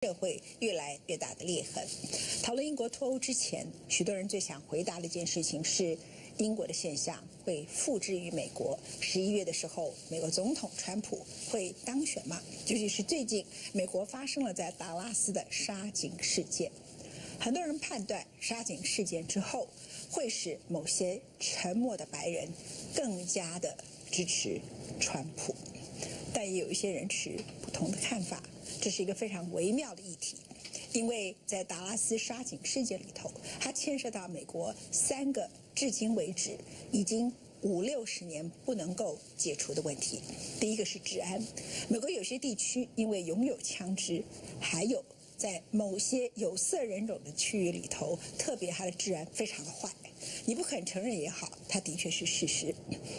社会越来越大的裂痕。讨论英国脱欧之前，许多人最想回答的一件事情是，英国的现象会复制于美国。11月的时候，美国总统川普会当选吗？尤其是最近，美国发生了在达拉斯的杀警事件。很多人判断杀警事件之后，会使某些沉默的白人更加的支持川普，但也有一些人持不同的看法。这是一个非常微妙的议题，因为在达拉斯杀警事件里头，它牵涉到美国3个至今为止已经50-60年不能够解除的问题。第一个是治安，美国有些地区因为拥有枪支，还有在某些有色人种的区域里头，特别它的治安非常的坏。你不肯承认也好，它的确是事实。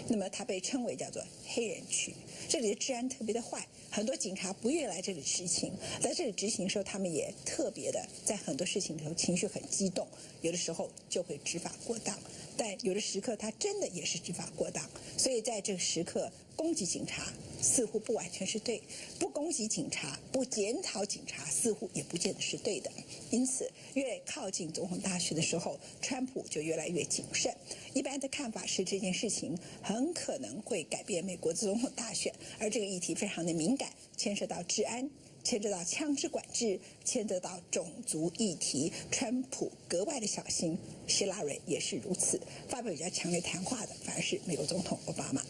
那么它被称为叫做黑人区，这里的治安特别的坏，很多警察不愿意来这里执勤，在这里执行的时候，他们也特别的在很多事情里头情绪很激动，有的时候就会执法过当，但有的时刻他真的也是执法过当。所以在这个时刻，攻击警察似乎不完全是对，不攻击警察，不检讨警察，似乎也不见得是对的。因此，越靠近总统大选的时候，川普就越来越谨慎。一般的看法是，这件事情很可能会改变美国的总统大选，而这个议题非常的敏感，牵涉到治安，牵涉到枪支管制，牵涉到种族议题，川普格外的小心，希拉蕊也是如此。发表比较强烈谈话的反而是美国总统奥巴马。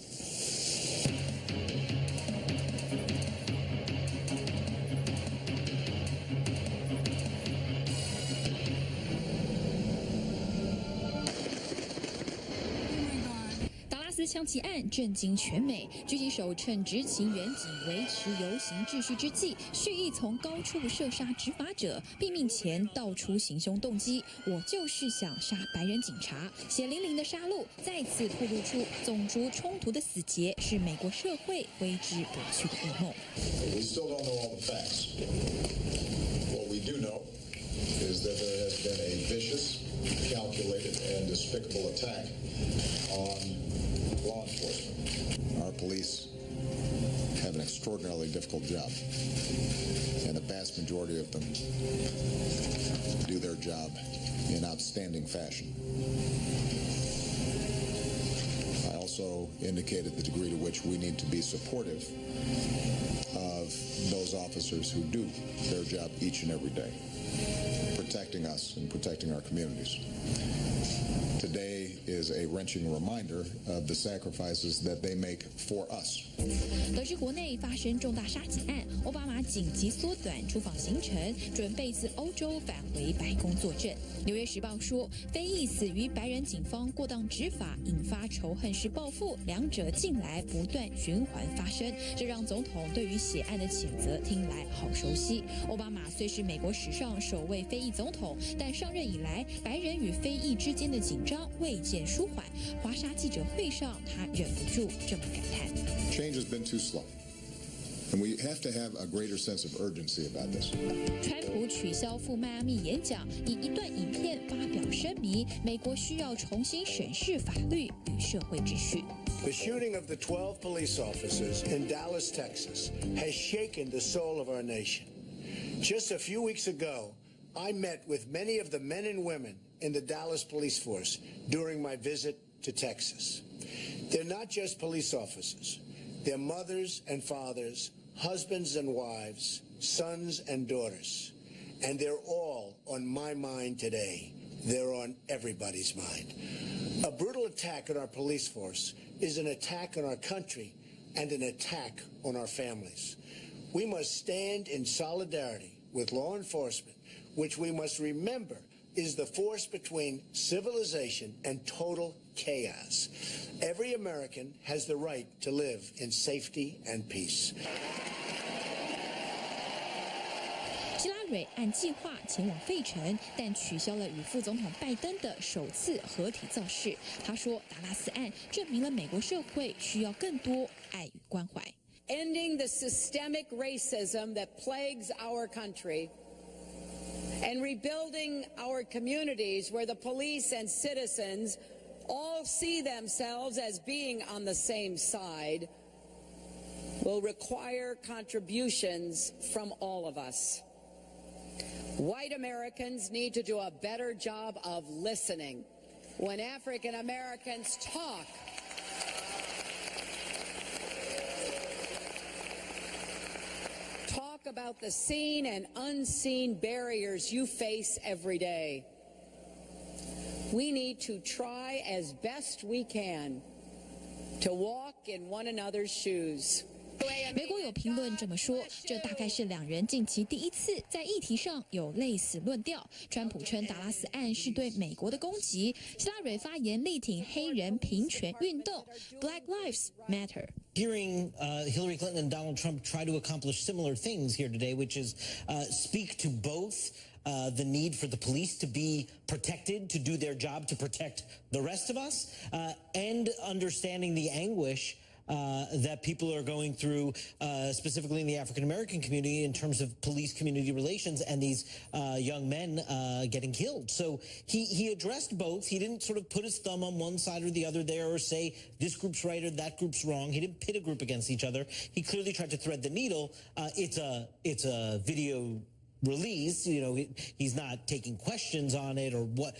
枪击案震惊全美，狙击手趁执勤远警维持游行秩序之际，蓄意从高处射杀执法者，毙命前道出行凶动机：我就是想杀白人警察。血淋淋的杀戮再次透露出种族冲突的死结是美国社会挥之不去的噩梦。We still don't know all the facts. What we do know is that there has been a vicious, calculated, and despicable attack on law enforcement. Our police have an extraordinarily difficult job, and the vast majority of them do their job in outstanding fashion. I also indicated the degree to which we need to be supportive of those officers who do their job each and every day, protecting us and protecting our communities. Today is a wrenching reminder of the sacrifices that they make for us. 得知国内发生重大杀警案，奥巴马紧急缩短出访行程，准备自欧洲返回白宫坐镇。《纽约时报》说，非裔死于白人警方过当执法，引发仇恨式报复，两者近来不断循环发生，这让总统对于血案的谴责听来好熟悉。奥巴马虽是美国史上首位非裔总统，但上任以来，白人与非裔之间的紧张未见舒缓。华沙记者会上，他忍不住这么感叹 ：“Change has been too slow, and we have to have a greater sense of urgency about this.” 川普取消赴迈阿密演讲，以一段影片发表声明，美国需要重新审视法律与社会秩序。The shooting of the 12 police officers in Dallas, Texas, has shaken the soul of our nation. Just a few weeks ago, I met with many of the men and women in the Dallas police force during my visit to Texas. They're not just police officers. They're mothers and fathers, husbands and wives, sons and daughters. And they're all on my mind today. They're on everybody's mind. A brutal attack on our police force is an attack on our country and an attack on our families. We must stand in solidarity with law enforcement, which we must remember is the force between civilization and total chaos. Every American has the right to live in safety and peace. 希拉蕊按计划前往费城，但取消了与副总统拜登的首次合体造势。他说，达拉斯案证明了美国社会需要更多爱与关怀。Ending the systemic racism that plagues our country and rebuilding our communities where the police and citizens all see themselves as being on the same side will require contributions from all of us. White Americans need to do a better job of listening. When African Americans talk about the seen and unseen barriers you face every day. We need to try as best we can to walk in one another's shoes. 美国有评论这么说，这大概是两人近期第一次在议题上有类似论调。川普称达拉斯案是对美国的攻击，希拉蕊发言力挺黑人平权运动 ，Black Lives Matter。 Hearing Hillary Clinton and Donald Trump try to accomplish similar things here today, which is speak to both the need for the police to be protected, to do their job, to protect the rest of us, and understanding the anguish that people are going through, specifically in the African-American community, in terms of police-community relations and these young men getting killed. So he addressed both. He didn't sort of put his thumb on one side or the other there or say this group's right or that group's wrong. He didn't pit a group against each other. He clearly tried to thread the needle. It's a video release. You know, he's not taking questions on it or what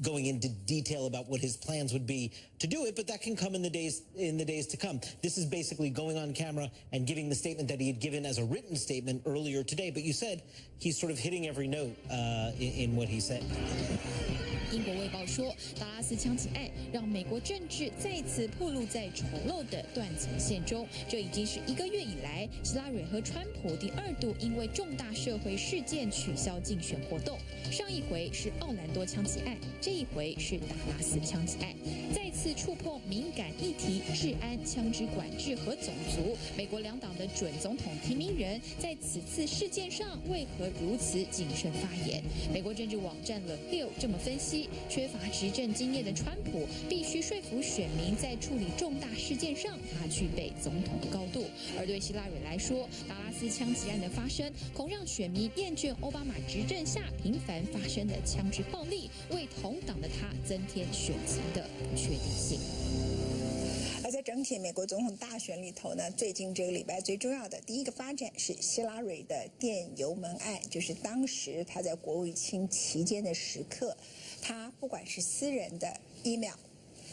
going into detail about what his plans would be to do it, but that can come in the days to come. This is basically going on camera and giving the statement that he had given as a written statement earlier today. But you said he's sort of hitting every note in what he said. 英国卫报说，达拉斯枪击案让美国政治再次暴露在丑陋的断层线中。这已经是1个月以来，希拉蕊和川普第2度因为重大社会事件取消竞选活动。上一回是奥兰多枪击案，这一回是达拉斯枪击案，再次触碰敏感议题——治安、枪支管制和种族。美国两党的准总统提名人在此次事件上为何如此谨慎发言？美国政治网站 The Hill 这么分析。 缺乏执政经验的川普必须说服选民，在处理重大事件上，他具备总统的高度。而对希拉蕊来说，达拉斯枪击案的发生，恐让选民厌倦奥巴马执政下频繁发生的枪支暴力，为同党的他增添选情的不确定性。 而在整体美国总统大选里头呢，最近这个礼拜最重要的第一个发展是希拉蕊的电邮门案，就是当时他在国务卿期间的时刻，他不管是私人的 email，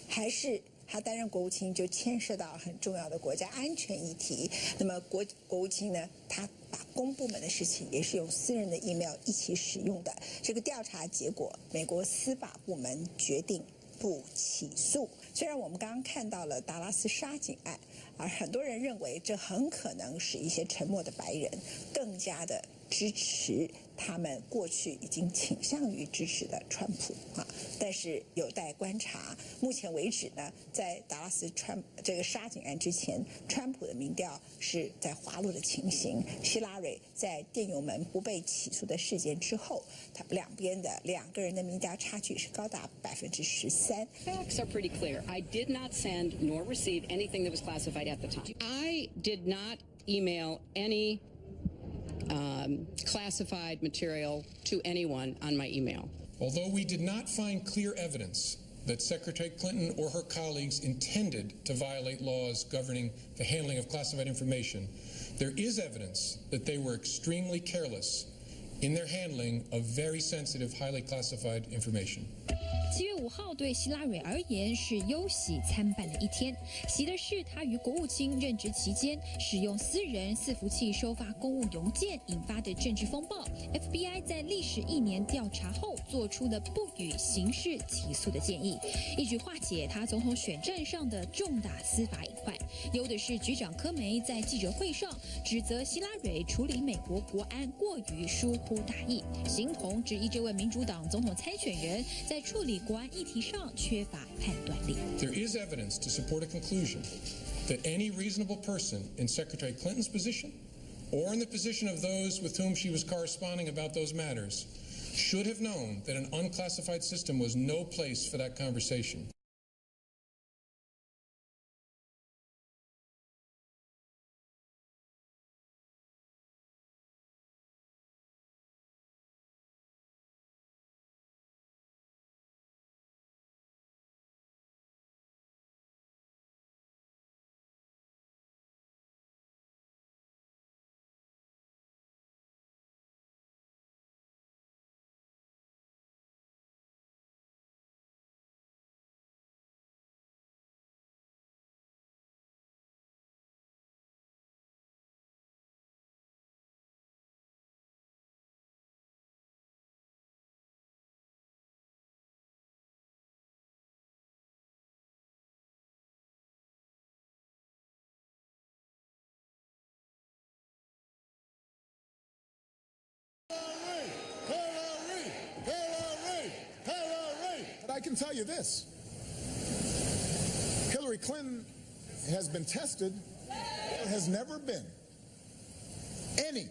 还是他担任国务卿，就牵涉到很重要的国家安全议题。那么国务卿呢，他把公部门的事情也是用私人的 email 一起使用的。这个调查结果，美国司法部门决定 不起诉。虽然我们刚刚看到了达拉斯杀警案，而很多人认为这很可能是一些沉默的白人更加的支持他们过去已经倾向于支持的川普啊，但是有待观察。目前为止呢，在达拉斯这个杀警案之前，川普的民调是在滑落的情形。希拉蕊在电邮门不被起诉的事件之后，他们两个人的民调差距是高达13%。Facts are pretty clear. I did not send nor receive anything that was classified at the time. I did not email any classified material to anyone on my email. Although we did not find clear evidence that Secretary Clinton or her colleagues intended to violate laws governing the handling of classified information, there is evidence that they were extremely careless in their handling of very sensitive, highly classified information. 7月5号对希拉蕊而言是忧喜参半的一天。喜的是，他于国务卿任职期间使用私人伺服器收发公务邮件引发的政治风暴 ，FBI 在历时1年调查后，做出了不予刑事起诉的建议，一举化解他总统选战上的重大司法隐患。忧的是，局长科梅在记者会上指责希拉蕊处理美国国安过于疏忽大意，形同质疑这位民主党总统参选人在处理国安议题上缺乏判断力。 There is evidence to support a conclusion that any reasonable person in Secretary Clinton's position or in the position of those with whom she was corresponding about those matters should have known that an unclassified system was no place for that conversation. I can tell you this. Hillary Clinton has been tested. There has never been any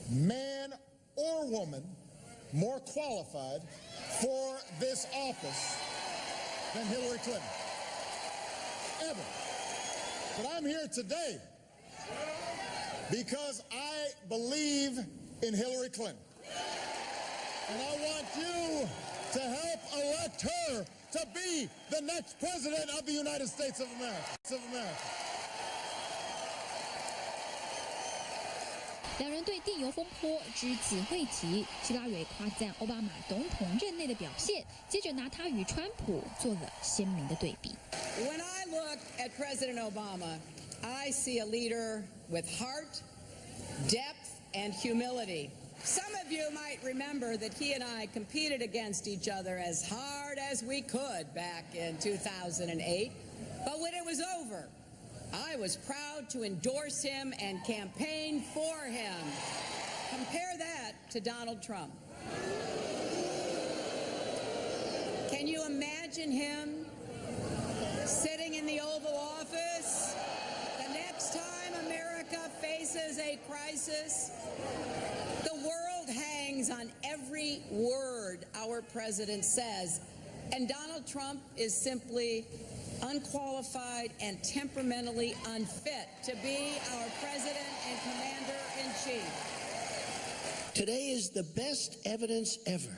man or woman more qualified for this office than Hillary Clinton. Ever. But I'm here today because I believe in Hillary Clinton. And I want you to help elect her to be the next president of the United States of America. 两人对电邮风波只字未提，希拉蕊夸赞奥巴马总统任内的表现，接着拿他与川普做了鲜明的对比。When I look at President Obama, I see a leader with heart, depth, and humility. Some of you might remember that he and I competed against each other as hard as we could back in 2008. But when it was over, I was proud to endorse him and campaign for him. Compare that to Donald Trump. Can you imagine him sitting in the Oval Office the next time America faces a crisis? The world hangs on every word our president says, and Donald Trump is simply unqualified and temperamentally unfit to be our president and commander-in-chief. Today is the best evidence ever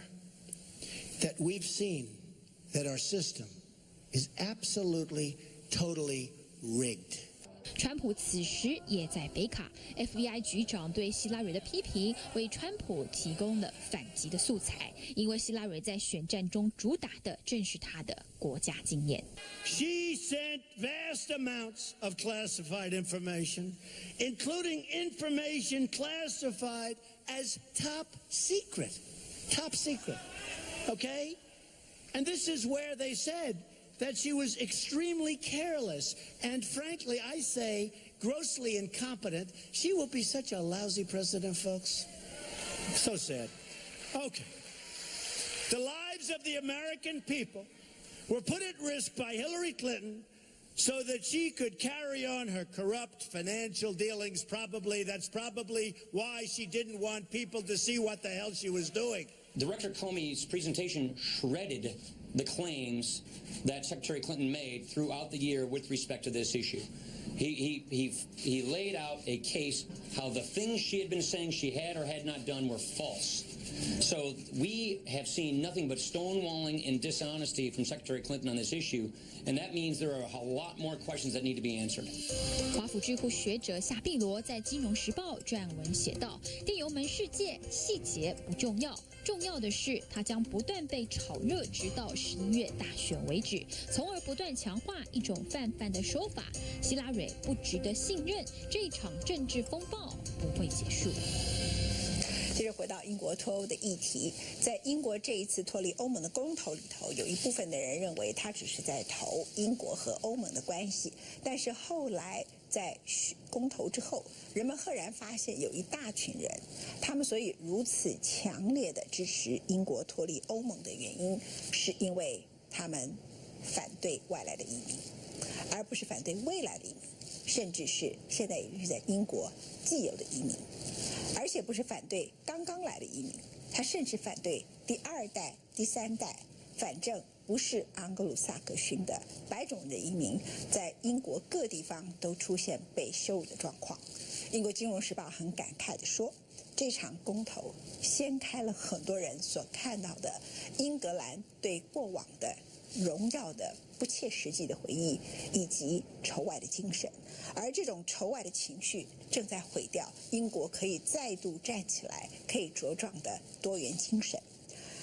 that we've seen that our system is absolutely, totally rigged. 川普此时也在北卡 ，FBI 局长对希拉蕊的批评为川普提供了反击的素材，因为希拉蕊在选战中主打的正是他的国家经验。She sent vast amounts of classified information, including information classified as top secret. Top secret. Okay? And this is where they said that she was extremely careless and, frankly, I say, grossly incompetent. She will be such a lousy president, folks. So sad. Okay. The lives of the American people were put at risk by Hillary Clinton so that she could carry on her corrupt financial dealings. That's probably why she didn't want people to see what the hell she was doing. Director Comey's presentation shredded the claims that Secretary Clinton made throughout the year with respect to this issue. He laid out a case how the things she had been saying she had or had not done were false. So we have seen nothing but stonewalling and dishonesty from Secretary Clinton on this issue, and that means there are a lot more questions that need to be answered. 华府智库学者夏碧罗在《金融时报》撰文写道：“电邮门事件细节不重要，重要的是它将不断被炒热，直到11月大选为止，从而不断强化一种泛泛的说法：希拉蕊不值得信任，这一场政治风暴不会结束。”接着回到英国脱欧的议题，在英国这一次脱离欧盟的公投里头，有一部分的人认为他只是在投英国和欧盟的关系，但是后来在公投之后，人们赫然发现有一大群人，他们所以如此强烈的支持英国脱离欧盟的原因，是因为他们反对外来的移民，而不是反对未来的移民，甚至是现在也是在英国既有的移民。而且不是反对刚刚来的移民，他甚至反对第二代、第三代，反正不是盎格鲁撒克逊的白种人的移民，在英国各地方都出现被羞辱的状况。英国金融时报很感慨地说，这场公投掀开了很多人所看到的英格兰对过往的荣耀的不切实际的回忆，以及仇外的精神，而这种仇外的情绪正在毁掉英国可以再度站起来、可以茁壮的多元精神。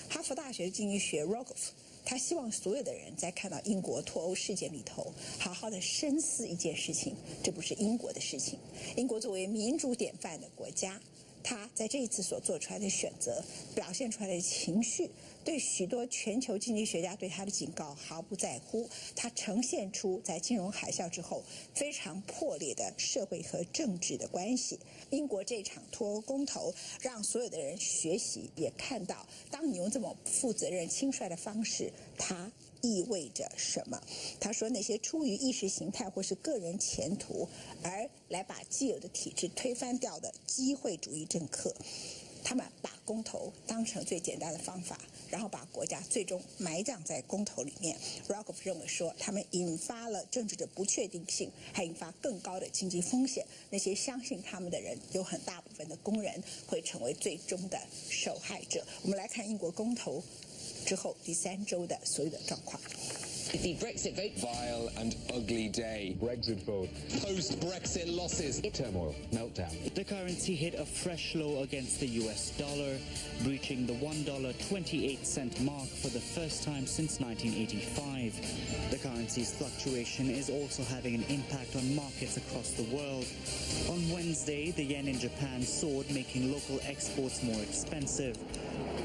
哈佛大学经济学 Rogoff 他希望所有的人在看到英国脱欧事件里头，好好的深思一件事情：这不是英国的事情。英国作为民主典范的国家，他在这一次所做出来的选择，表现出来的情绪，对许多全球经济学家对他的警告毫不在乎。他呈现出在金融海啸之后非常破裂的社会和政治的关系。英国这场脱欧公投让所有的人学习，也看到当你用这么负责任轻率的方式，它意味着什么。他说那些出于意识形态或是个人前途而来把既有的体制推翻掉的机会主义政客，他们把公投当成最简单的方法，然后把国家最终埋葬在公投里面。 Rogoff 认为说他们引发了政治的不确定性，还引发更高的经济风险。那些相信他们的人，有很大部分的工人会成为最终的受害者。我们来看英国公投之后第3周的所有的状况。The Brexit vote. Vile and ugly day. Brexit vote. Post-Brexit losses. Turmoil. Meltdown. The currency hit a fresh low against the US dollar, breaching the $1.28 mark for the first time since 1985. The currency's fluctuation is also having an impact on markets across the world. On Wednesday, the yen in Japan soared, making local exports more expensive.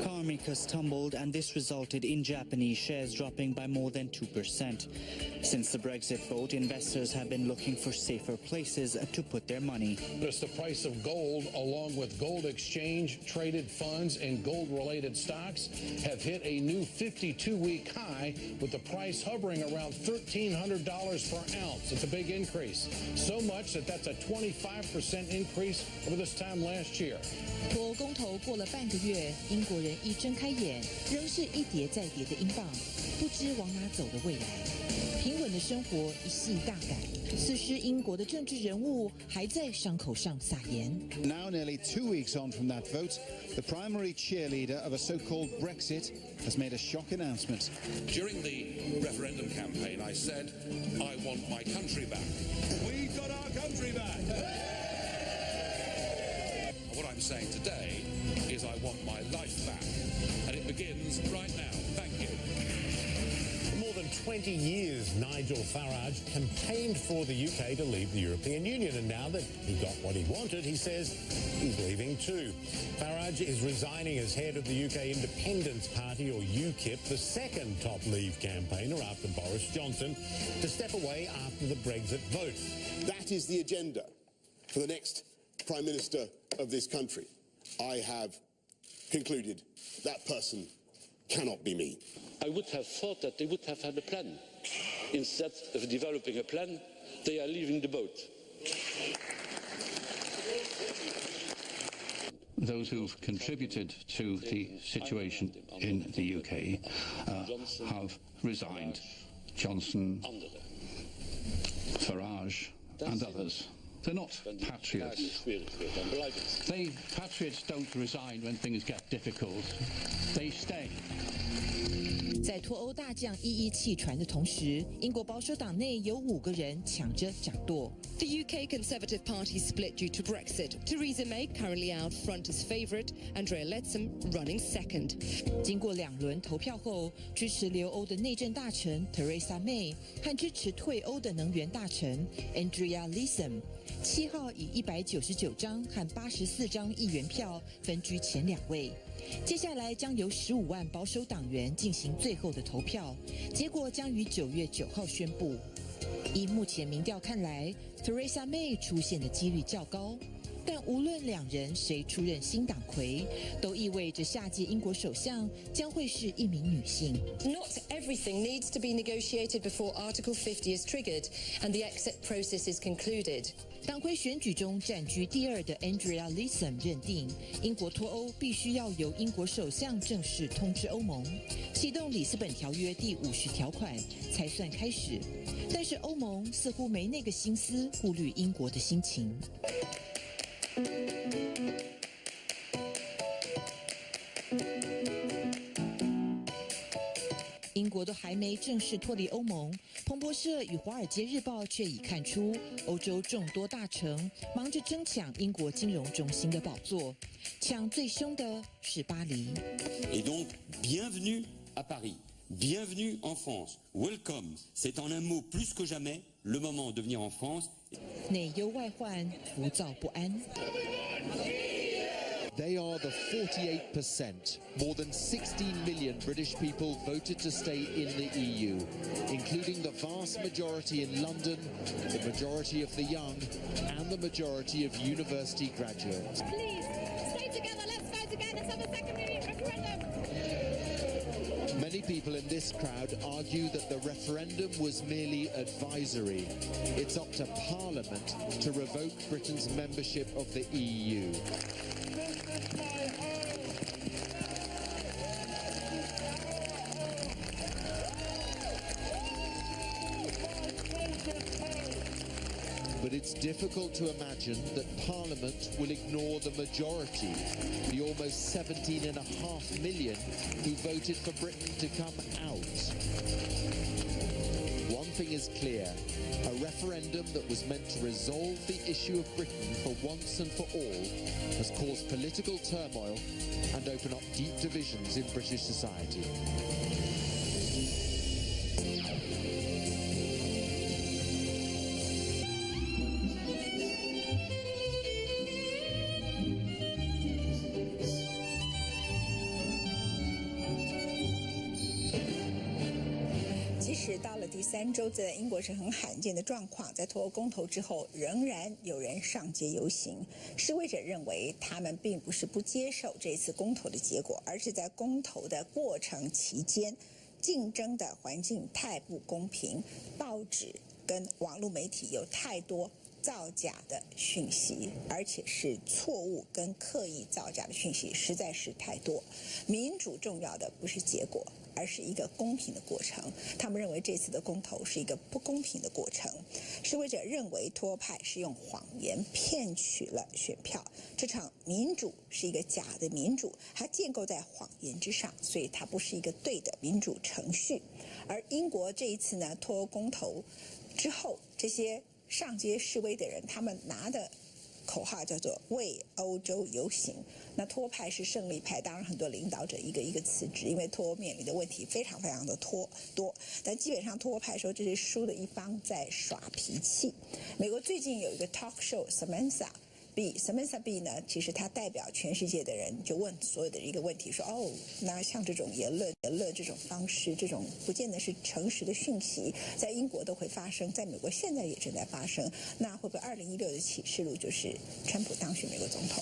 Car makers tumbled, and this resulted in Japanese shares dropping by more than 2%. Since the Brexit vote, investors have been looking for safer places to put their money. The price of gold, along with gold exchange, traded funds, and gold-related stocks, have hit a new 52-week high, with the price hovering around $1,300 per ounce. It's a big increase, so much that that's a 25% increase over this time last year. 脱欧公投过了半个月，英国人一睁开眼，仍是一跌再跌的英镑，不知往哪走的未来。平稳的生活一系大改，此时英国的政治人物还在伤口上撒盐。Now, nearly 2 weeks on from that vote, the primary cheerleader of a so-called Brexit has made a shock announcement. During the referendum campaign, I said, I want my country back. We've got our country back. What I'm saying today is I want my life back. And it begins right now. Thank you. For more than 20 years, Nigel Farage campaigned for the UK to leave the European Union. And now that he got what he wanted, he says he's leaving too. Farage is resigning as head of the UK Independence Party, or UKIP, the second top Leave campaigner after Boris Johnson, to step away after the Brexit vote. That is the agenda for the next Prime Minister of this country. I have concluded that person cannot be me. I would have thought that they would have had a plan. Instead of developing a plan, they are leaving the boat. Those who've contributed to the situation in the UK have resigned. Johnson, Farage and others. They're not patriots. Patriots don't resign when things get difficult. They stay. 在脱欧大将一一弃船的同时，英国保守党内有5个人抢着掌舵。The UK Conservative Party split due to Brexit. Theresa May currently out front as favourite, Andrea Leadsom running second. 经过2轮投票后，支持留欧的内政大臣 Theresa May 和支持退欧的能源大臣 Andrea Leadsom 7号以199张和84张议员票分居前2位。接下来将由15万保守党员进行最后的投票，结果将于9月9号宣布。依目前民调看来 ，Theresa May 出现的几率较高，但无论2人谁出任新党魁，都意味着下届英国首相将会是一名女性。Not everything needs to be negotiated before Article 50 is triggered and the exit process is concluded. 党魁选举中占据第2的 Andrea Leadsom 认定，英国脱欧必须要由英国首相正式通知欧盟，启动里斯本条约第50条款才算开始。但是欧盟似乎没那个心思顾虑英国的心情。英国都还没正式脱离欧盟，彭博社与华尔街日报却已看出，欧洲众多大城忙着争抢英国金融中心的宝座，抢最凶的是巴黎。Et donc, bienvenue à Paris, bienvenue en France, welcome. C'est en un mot plus que jamais le moment de venir en France. 内忧外患，浮躁不安。They are the 48%. More than 16 million British people voted to stay in the EU, including the vast majority in London, the majority of the young, and the majority of university graduates. Please, stay together, let's vote again, let's have a second referendum. Many people in this crowd argue that the referendum was merely advisory. It's up to Parliament to revoke Britain's membership of the EU. But it's difficult to imagine that Parliament will ignore the majority, the almost 17.5 million who voted for Britain to come out. One thing is clear, a referendum that was meant to resolve the issue of Britain for once and for all has caused political turmoil and opened up deep divisions in British society.即使到了第3周，在英国是很罕见的状况，在脱欧公投之后，仍然有人上街游行。示威者认为，他们并不是不接受这次公投的结果，而是在公投的过程期间，竞争的环境太不公平，报纸跟网络媒体有太多造假的讯息，而且是错误跟刻意造假的讯息实在是太多。民主重要的不是结果，而是一个公平的过程。他们认为这次的公投是一个不公平的过程。示威者认为脱欧派是用谎言骗取了选票，这场民主是一个假的民主，它建构在谎言之上，所以它不是一个对的民主程序。而英国这一次呢，脱欧公投之后，这些上街示威的人，他们拿的口号叫做为欧洲游行。那脱欧派是胜利派，当然很多领导者一个一个辞职，因为脱欧面临的问题非常非常的多。但基本上脱欧派说这是输的一方在耍脾气。美国最近有一个 talk show Samantha B 呢，其实他代表全世界的人，就问所有的一个问题说，那像这种言论这种方式，这种不见得是诚实的讯息，在英国都会发生，在美国现在也正在发生，那会不会2016的启示录就是川普当选美国总统？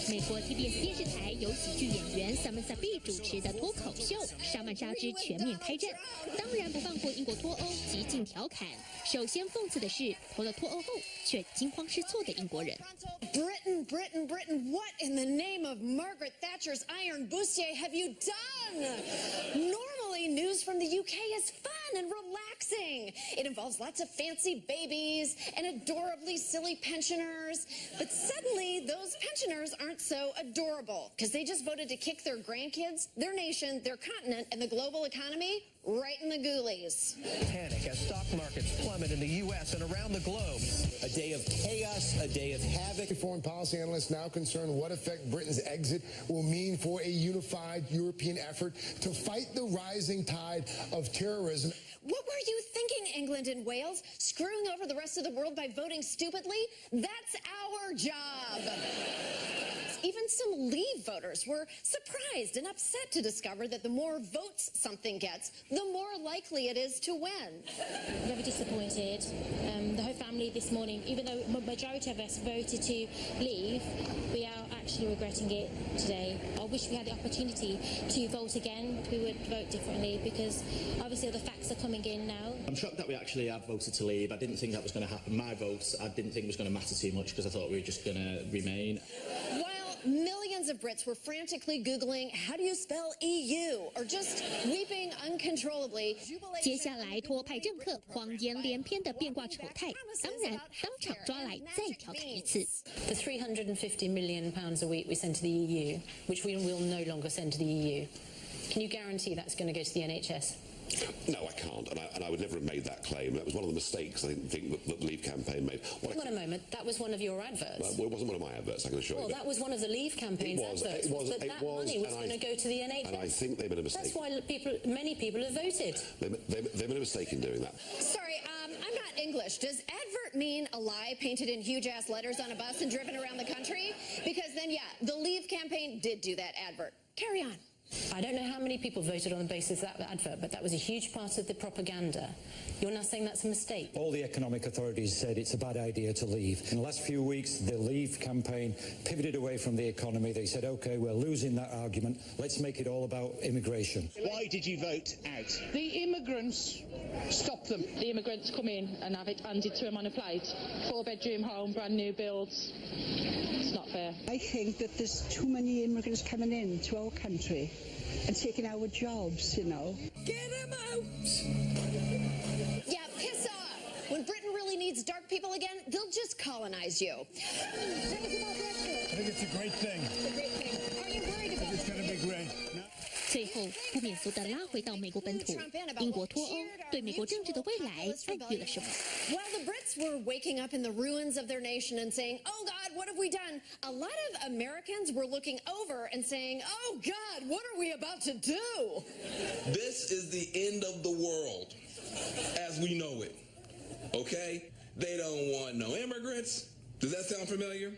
美国 TBS 电视台由喜剧演员 Samantha B 主持的脱口秀《莎曼莎之全面开战》，当然不放过英国脱欧，极尽调侃。首先讽刺的是，投了脱欧后却惊慌失措的英国人。Britain, what in the name of Margaret Thatcher's iron bustier have you done? Normally, news from the UK is fun and relaxing. It involves lots of fancy babies and adorably silly pensioners. But suddenly, those pensioners aren't so adorable because they just voted to kick their grandkids, their nation, their continent, and the global economy right in the ghoulies. Panic as stock markets plummet in the U.S. and around the globe. A day of chaos, a day of havoc. Foreign policy analysts now concerned what effect Britain's exit will mean for a unified European effort to fight the rising tide of terrorism. What were you thinking, England and Wales? Screwing over the rest of the world by voting stupidly? That's our job. Even some Leave voters were surprised and upset to discover that the more votes something gets, the more likely it is to win. Very disappointed. The whole family this morning, even though the majority of us voted to leave, we are actually regretting it today. I wish we had the opportunity to vote again. We would vote differently because obviously the facts are coming in now. I'm shocked that we actually have voted to leave. I didn't think that was going to happen. My vote, I didn't think was going to matter too much because I thought we were just going to remain. Millions of Brits were frantically Googling, how do you spell EU? Or just weeping uncontrollably. 接下来脱欧派政客谎言连篇的变卦丑态，当然当场抓来再调侃一次。The £350 million a week we send to the EU, which we will no longer send to the EU, can you guarantee that's going to go to the NHS? No, I can't, and I would never have made that claim. That was one of the mistakes I think that the Leave campaign made. Hang on a moment, that was one of your adverts. Well, it wasn't one of my adverts, I can assure you. Well, that was one of the Leave campaign's adverts. But that money was going to go to the NHS. And I think they made a mistake. That's why many people have voted. They made a mistake in doing that. Sorry, I'm not not English. Does advert mean a lie painted in huge-ass letters on a bus and driven around the country? Because then, yeah, the Leave campaign did do that advert. Carry on. I don't know how many people voted on the basis of that advert, but that was a huge part of the propaganda. You're now saying that's a mistake. All the economic authorities said it's a bad idea to leave. In the last few weeks, the Leave campaign pivoted away from the economy. They said, OK, we're losing that argument. Let's make it all about immigration. Why did you vote out? The immigrants, stop them. The immigrants come in and have it handed to them on a plate. 4-bedroom home, brand new builds. It's not fair. I think that there's too many immigrants coming in to our country and taking our jobs, you know. Get them out! Yeah, piss off! When Britain really needs dark people again, they'll just colonize you. I think it's a great thing. It's a great thing. Are you worried about it? It's going to be great. 最后不免俗地拉回到美国本土，英国脱欧对美国政治的未来暗喻了什么？ While the Brits were waking up in the ruins of their nation and saying, "Oh God, what have we done?" a lot of Americans were looking over and saying, "Oh God, what are we about to do?" This is the end of the world as we know it. Okay? They don't want no immigrants. Does that sound familiar?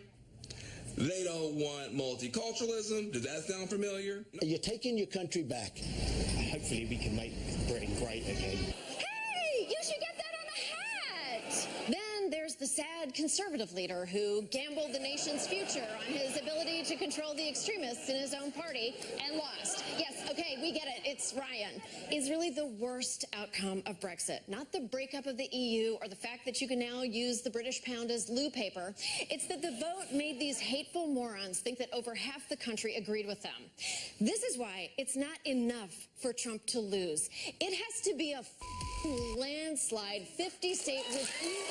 They don't want multiculturalism. Does that sound familiar? You're taking your country back. Hopefully we can make Britain great again. Hey, you should get that on a hat. Then there's the sad conservative leader who gambled the nation's future on his ability to control the extremists in his own party and lost. Yes, okay, we get it. It's Ryan. Is really the worst outcome of Brexit. Not the breakup of the EU or the fact that you can now use the British pound as loo paper. It's that the vote made these hateful morons think that over half the country agreed with them. This is why it's not enough for Trump to lose. It has to be a landslide 50-state repudiation.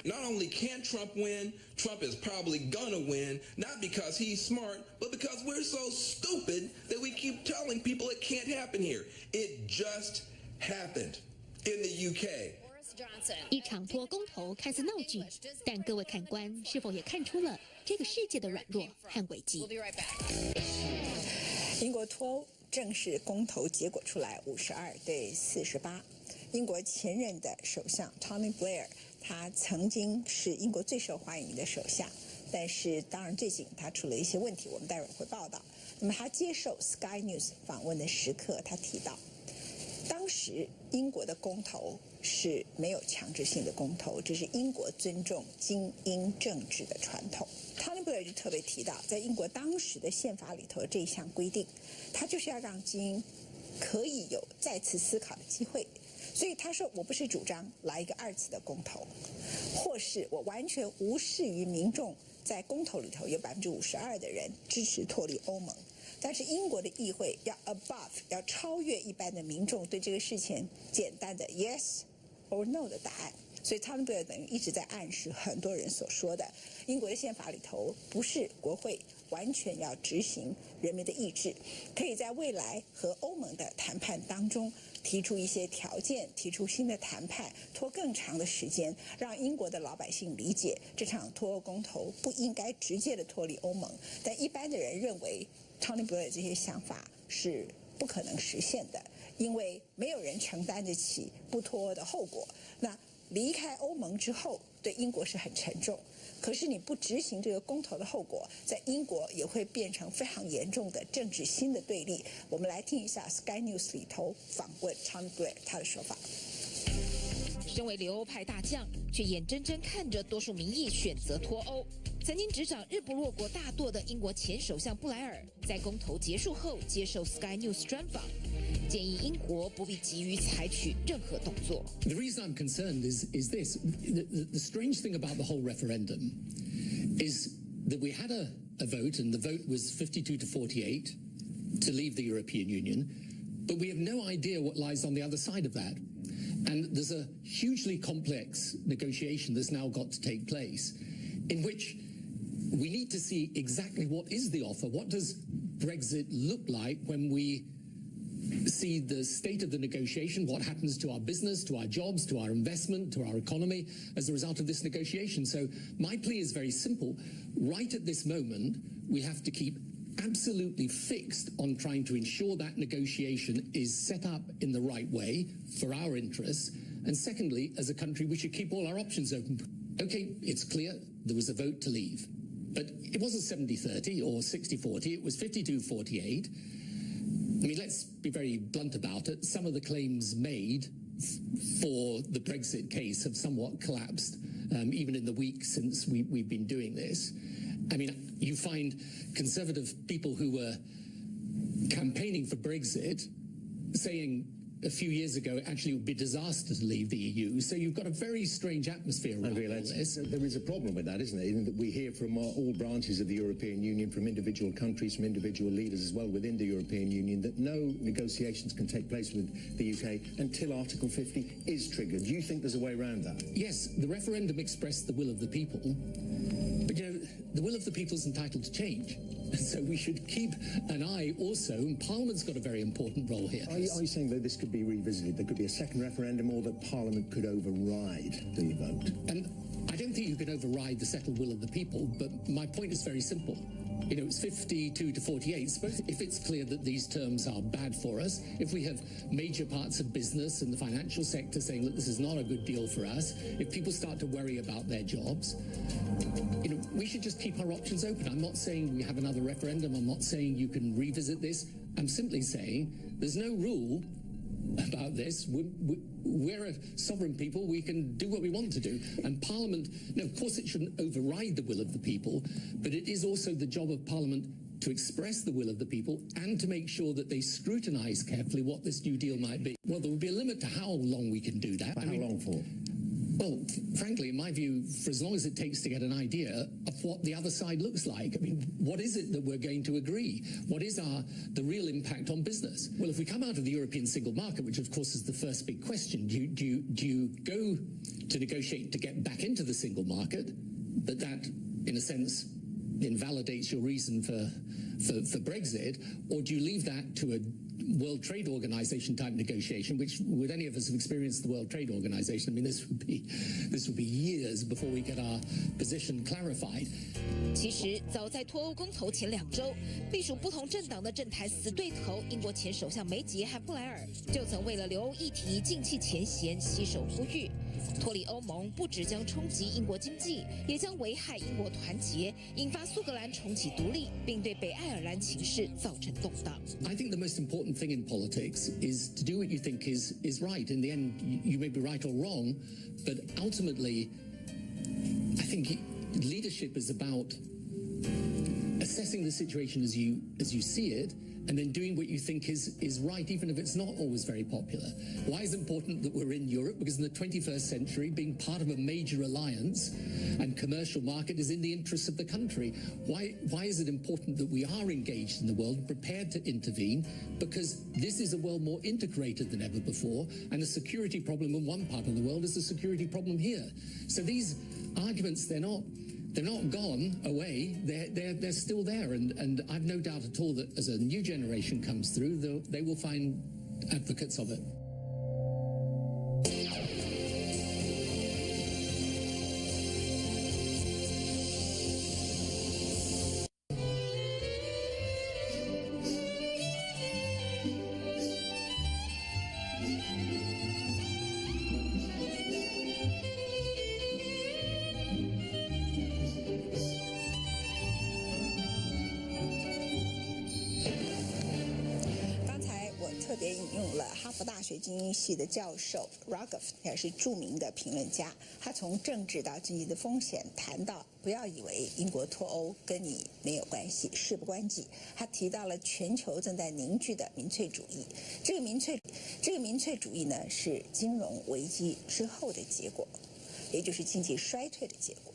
Not only can Trump win, Trump is probably gonna win, not because he's smart, but because we're so stupid that we keep telling people it can't happen here. It just happened in the UK. 一场脱欧公投看似闹剧，但各位看官是否也看出了这个世界的软弱和危机？英国脱欧正式公投结果出来，52-48。英国前任的首相 Tony Blair。他曾经是英国最受欢迎的首相，但是当然最近他出了一些问题，我们待会儿会报道。那么他接受 Sky News 访问的时刻，他提到，当时英国的公投是没有强制性的公投，这是英国尊重精英政治的传统。Tony Blair 就特别提到，在英国当时的宪法里头这一项规定，他就是要让精英可以有再次思考的机会。所以他说，我不是主张来一个2次的公投，或是我完全无视于民众在公投里头有52%的人支持脱离欧盟，但是英国的议会要 above， 要超越一般的民众对这个事情简单的 yes or no 的答案。所以他们等于一直在暗示很多人所说的，英国的宪法里头不是国会完全要执行人民的意志，可以在未来和欧盟的谈判当中提出一些条件，提出新的谈判，拖更长的时间，让英国的老百姓理解这场脱欧公投不应该直接的脱离欧盟。但一般的人认为 Tony Blair 这些想法是不可能实现的，因为没有人承担得起不脱欧的后果。那离开欧盟之后，对英国是很沉重。可是你不执行这个公投的后果，在英国也会变成非常严重的政治新的对立。我们来听一下 Sky News 里头访问 Tony Blair 他的说法。身为留欧派大将，却眼睁睁看着多数民意选择脱欧。曾经执掌日不落国大舵的英国前首相布莱尔，在公投结束后接受 Sky News 专访，建议英国不必急于采取任何动作。 The reason I'm concerned is this: the strange thing about the whole referendum is that we had a vote, and the vote was 52-48 to leave the European Union, but we have no idea what lies on the other side of that. And there's a hugely complex negotiation that's now got to take place, in which we need to see exactly what is the offer. What does Brexit look like when we see the state of the negotiation? What happens to our business, to our jobs, to our investment, to our economy as a result of this negotiation? So my plea is very simple. Right at this moment, we have to keep absolutely fixed on trying to ensure that negotiation is set up in the right way for our interests. And secondly, as a country, we should keep all our options open. Okay, it's clear there was a vote to leave. But it wasn't 70-30 or 60-40, it was 52-48. I mean, let's be very blunt about it. Some of the claims made for the Brexit case have somewhat collapsed, even in the week since we've been doing this. I mean, you find conservative people who were campaigning for Brexit saying a few years ago actually it would be a disaster to leave the EU. So you've got a very strange atmosphere around all this. There is a problem with that, isn't there? In that we hear from all branches of the European Union, from individual countries, from individual leaders as well within the European Union, that no negotiations can take place with the UK until Article 50 is triggered. Do you think there's a way around that? Yes, the referendum expressed the will of the people. But, you know, the will of the people is entitled to change. So we should keep an eye also, and Parliament's got a very important role here. Are you saying that this could be revisited? There could be a second referendum, or that Parliament could override the vote? And I don't think you can override the settled will of the people, but my point is very simple. You know, it's 52-48. Suppose if it's clear that these terms are bad for us, if we have major parts of business and the financial sector saying that this is not a good deal for us, if people start to worry about their jobs, you know, we should just keep our options open. I'm not saying we have another referendum. I'm not saying you can revisit this. I'm simply saying there's no rule about this. We're a sovereign people. We can do what we want to do. And Parliament, no, of course it shouldn't override the will of the people, but it is also the job of Parliament to express the will of the people and to make sure that they scrutinise carefully what this new deal might be. Well, there will be a limit to how long we can do that. How long for? Well, frankly, in my view, for as long as it takes to get an idea of what the other side looks like. I mean, what is it that we're going to agree? What is the real impact on business? Well, if we come out of the European single market, which of course is the first big question, do you go to negotiate to get back into the single market, but that, in a sense, invalidates your reason for Brexit, or do you leave that to a World Trade Organization type negotiation, which would any of us have experienced the World Trade Organization? I mean, this would be years before we get our position clarified. 其实早在脱欧公投前2周，隶属不同政党的政坛死对头英国前首相梅杰和布莱尔就曾为了留欧议题尽弃前嫌，携手呼吁脱离欧盟不只将冲击英国经济，也将危害英国团结，引发苏格兰重启独立，并对北爱尔兰情势造成动荡。I think the most important thing in politics is to do what you think is right. In the end, you may be right or wrong, but ultimately, I think leadership is about assessing the situation as you see it, and then doing what you think is right, even if it's not always very popular. Why is it important that we're in Europe? Because in the 21st century, being part of a major alliance and commercial market is in the interests of the country. Why is it important that we are engaged in the world and prepared to intervene? Because this is a world more integrated than ever before, and a security problem in one part of the world is a security problem here. So these arguments, they're not gone away. They're still there, and I've no doubt at all that as a new generation comes through, they will find advocates of it.特别引用了哈佛大学经济系的教授 Rogoff， 也是著名的评论家。他从政治到经济的风险谈到，不要以为英国脱欧跟你没有关系，事不关己。他提到了全球正在凝聚的民粹主义。这个民粹主义呢，是金融危机之后的结果，也就是经济衰退的结果。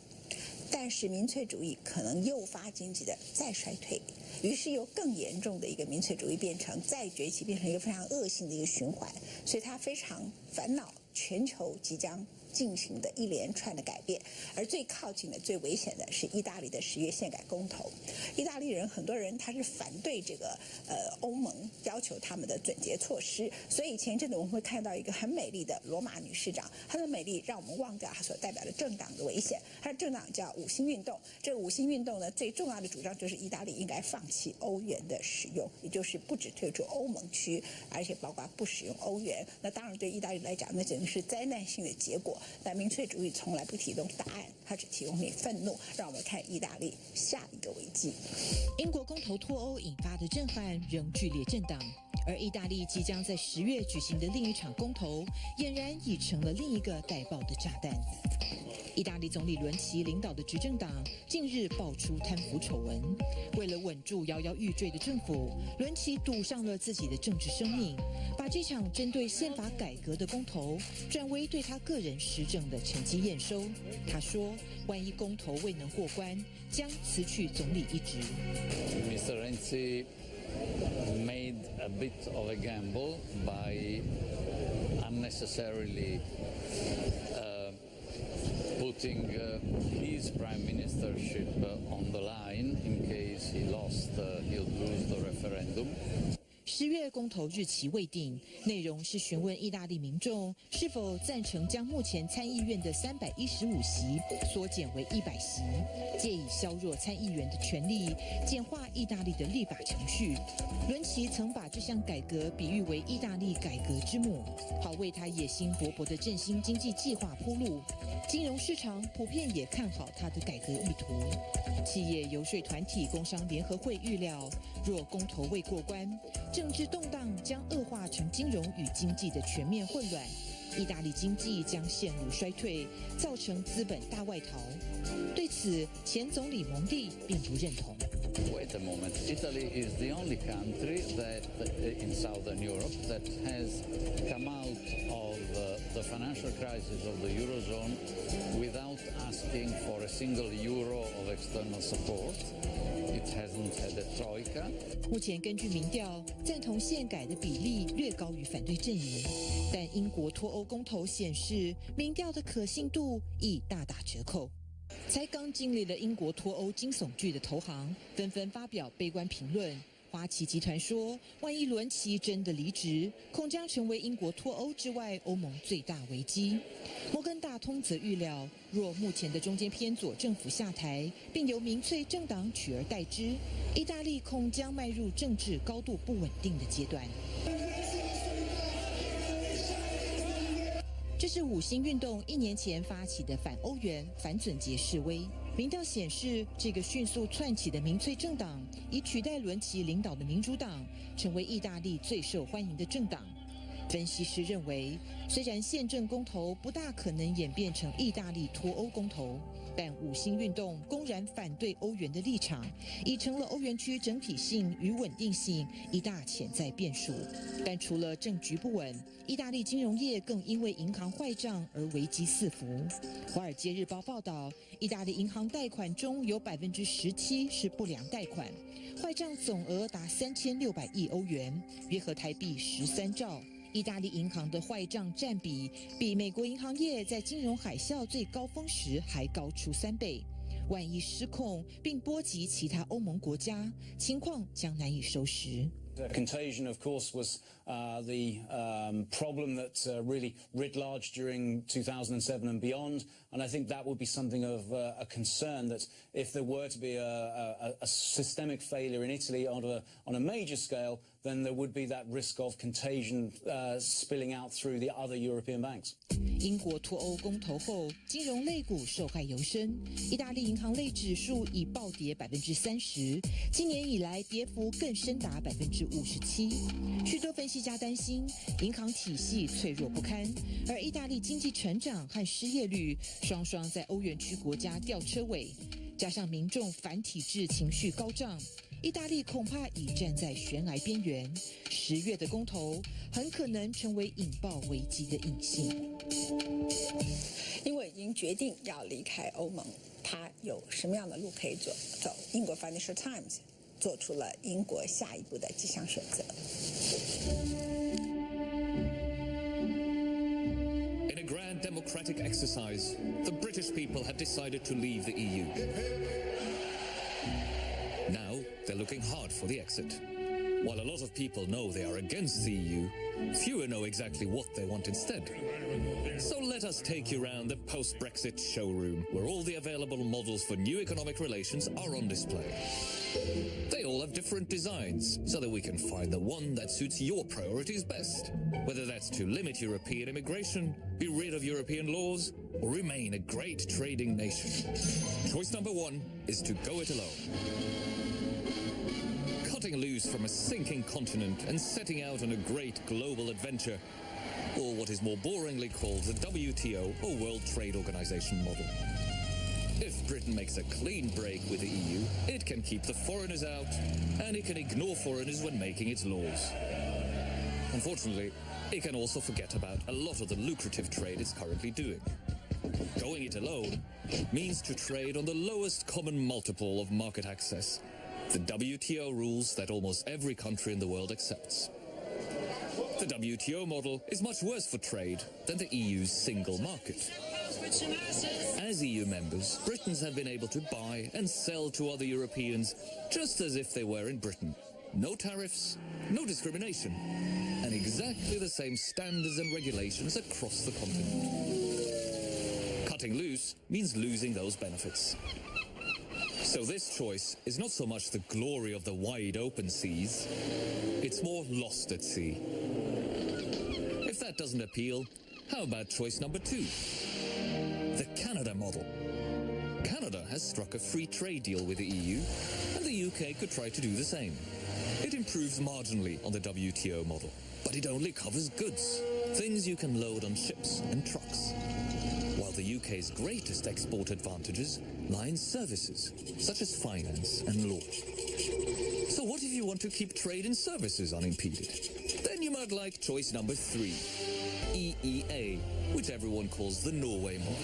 但是民粹主义可能诱发经济的再衰退，于是由更严重的一个民粹主义变成再崛起，变成一个非常恶性的一个循环。所以他非常烦恼全球即将进行的一连串的改变，而最靠近的、最危险的是意大利的10月宪改公投。意大利人很多人他是反对这个欧盟要求他们的准结措施，所以前一阵子我们会看到一个很美丽的罗马女市长，她的美丽让我们忘掉她所代表的政党的危险。她的政党叫五星运动，这个五星运动呢最重要的主张就是意大利应该放弃欧元的使用，也就是不只退出欧盟区，而且包括不使用欧元。那当然对意大利来讲，那简直是灾难性的结果。但民粹主义从来不提供答案，它只提供你愤怒。让我们看意大利下一个危机。英国公投脱欧引发的震撼仍剧烈震荡，而意大利即将在10月举行的另一场公投，俨然已成了另一个待爆的炸弹。意大利总理伦齐领导的执政党近日爆出贪腐丑闻，为了稳住摇摇欲坠的政府，伦齐赌上了自己的政治生命，把这场针对宪法改革的公投转为对他个人施政的成绩验收。他说，万一公投未能过关，将辞去总理一职。Mr. Renzi made a bit of a gamble by unnecessarily putting his prime ministership on the line in case he lost, he'll lose the referendum. 10月公投日期未定，内容是询问意大利民众是否赞成将目前参议院的315席缩减为100席，借以削弱参议员的权力，简化意大利的立法程序。伦齐曾把这项改革比喻为意大利改革之母，好为他野心勃勃的振兴经济计划铺路。金融市场普遍也看好他的改革意图。企业游说团体工商联合会预料，若公投未过关，政治动荡将恶化成金融与经济的全面混乱，意大利经济将陷入衰退，造成资本大外逃。对此，前总理蒙蒂并不认同。Wait a moment. Italy is the only country that in Southern Europe that has come out of the financial crisis of the Eurozone without asking for a single euro of external support. It hasn't had a troika. 目前根据民调，赞同宪改的比例略高于反对阵营，但英国脱欧公投显示，民调的可信度已大打折扣。才刚经历了英国脱欧惊悚剧的投行纷纷发表悲观评论。花旗集团说，万一伦齐真的离职，恐将成为英国脱欧之外欧盟最大危机。摩根大通则预料，若目前的中间偏左政府下台，并由民粹政党取而代之，意大利恐将迈入政治高度不稳定的阶段。这是五星运动1年前发起的反欧元、反准节示威。民调显示，这个迅速窜起的民粹政党已取代伦齐领导的民主党，成为意大利最受欢迎的政党。分析师认为，虽然宪政公投不大可能演变成意大利脱欧公投，但五星运动公然反对欧元的立场，已成了欧元区整体性与稳定性一大潜在变数。但除了政局不稳，意大利金融业更因为银行坏账而危机四伏。《华尔街日报》报道，意大利银行贷款中有17%是不良贷款，坏账总额达3600亿欧元，约合台币13兆。意大利银行的坏账占比比美国银行业在金融海啸最高峰时还高出3倍。万一失控并波及其他欧盟国家，情况将难以收拾。Contagion, of course, was the problem that really writ large during 2007 and beyond. And I think that would be something of a concern, that if there were to be a systemic failure in Italy on a major scale, then there would be that risk of contagion spilling out through the other European banks. 英国脱欧公投后，金融类股受害尤深，意大利银行类指数已暴跌30%，今年以来跌幅更深达57%。许多分析家担心，银行体系脆弱不堪，而意大利经济成长和失业率双双在欧元区国家吊车尾，加上民众反体制情绪高涨，意大利恐怕已站在悬崖边缘。10月的公投很可能成为引爆危机的引信。因为已经决定要离开欧盟，他有什么样的路可以走？英国 Financial Times 做出了英国下一步的几项选择。In a grand democratic exercise exercise, the British people had decided to leave the EU. Now they're looking hard for the exit. While a lot of people know they are against the EU, fewer know exactly what they want instead. So let us take you around the post-Brexit showroom, where all the available models for new economic relations are on display. They all have different designs, so that we can find the one that suits your priorities best. Whether that's to limit European immigration, be rid of European laws, or remain a great trading nation. Choice number one is to go it alone. Cutting loose from a sinking continent and setting out on a great global adventure, or what is more boringly called the WTO or World Trade Organization model. If Britain makes a clean break with the EU, it can keep the foreigners out, and it can ignore foreigners when making its laws. Unfortunately, it can also forget about a lot of the lucrative trade it's currently doing. Going it alone means to trade on the lowest common multiple of market access, the WTO rules that almost every country in the world accepts. The WTO model is much worse for trade than the EU's single market. As EU members, Britons have been able to buy and sell to other Europeans just as if they were in Britain. No tariffs, no discrimination, and exactly the same standards and regulations across the continent. Cutting loose means losing those benefits. So this choice is not so much the glory of the wide open seas, it's more lost at sea. If that doesn't appeal, how about choice number two? The Canada model. Canada has struck a free trade deal with the EU, and the UK could try to do the same. It improves marginally on the WTO model, but it only covers goods, things you can load on ships and trucks. While the UK's greatest export advantages lie in services, such as finance and law. So what if you want to keep trade in services unimpeded? Then you might like choice number three, EEA, which everyone calls the Norway model.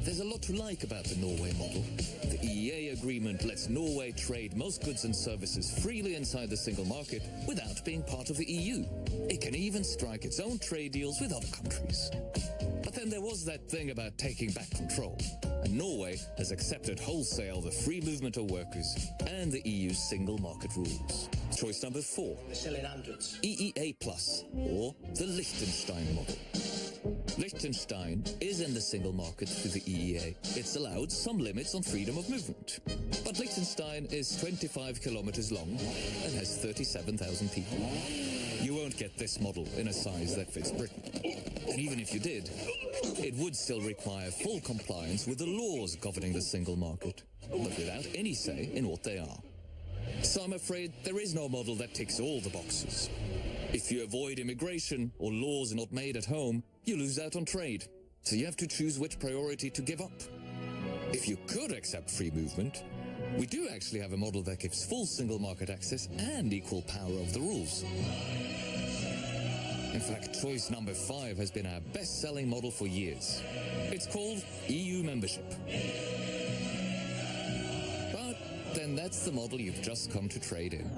There's a lot to like about the Norway model. The EEA agreement lets Norway trade most goods and services freely inside the single market without being part of the EU. It can even strike its own trade deals with other countries. But then there was that thing about taking back control, and Norway has accepted wholesale the free movement of workers and the EU's single market rules. Choice number four, EEA+, or the Liechtenstein model. Liechtenstein is in the single market through the EEA. It's allowed some limits on freedom of movement. But Liechtenstein is 25 kilometers long and has 37,000 people. You won't get this model in a size that fits Britain. And even if you did, it would still require full compliance with the laws governing the single market, but without any say in what they are. So I'm afraid there is no model that ticks all the boxes. If you avoid immigration or laws not made at home, you lose out on trade. So you have to choose which priority to give up. If you could accept free movement, we do actually have a model that gives full single market access and equal power of the rules. In fact, choice number 5 has been our best-selling model for years. It's called EU membership. But then that's the model you've just come to trade in.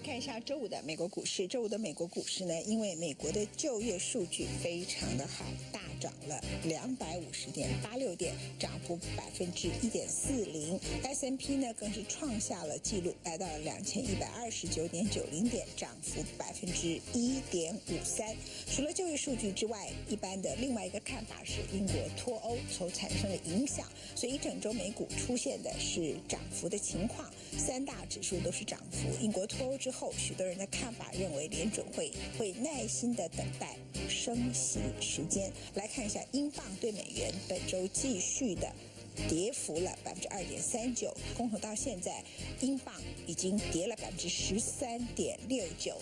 看一下周五的美国股市。周五的美国股市呢，因为美国的就业数据非常的好，大涨了250.86点，涨幅1.40%。S&P 呢更是创下了纪录，来到了2129.90点，涨幅1.53%。除了就业数据之外，一般的另外一个看法是英国脱欧所产生的影响，所以一整周美股出现的是涨幅的情况，3大指数都是涨幅。英国脱欧之后，许多人的看法认为联准会会耐心的等待升息时间。来看一下英镑对美元本周继续的跌幅了2.39%，空头到现在，英镑已经跌了13.69%。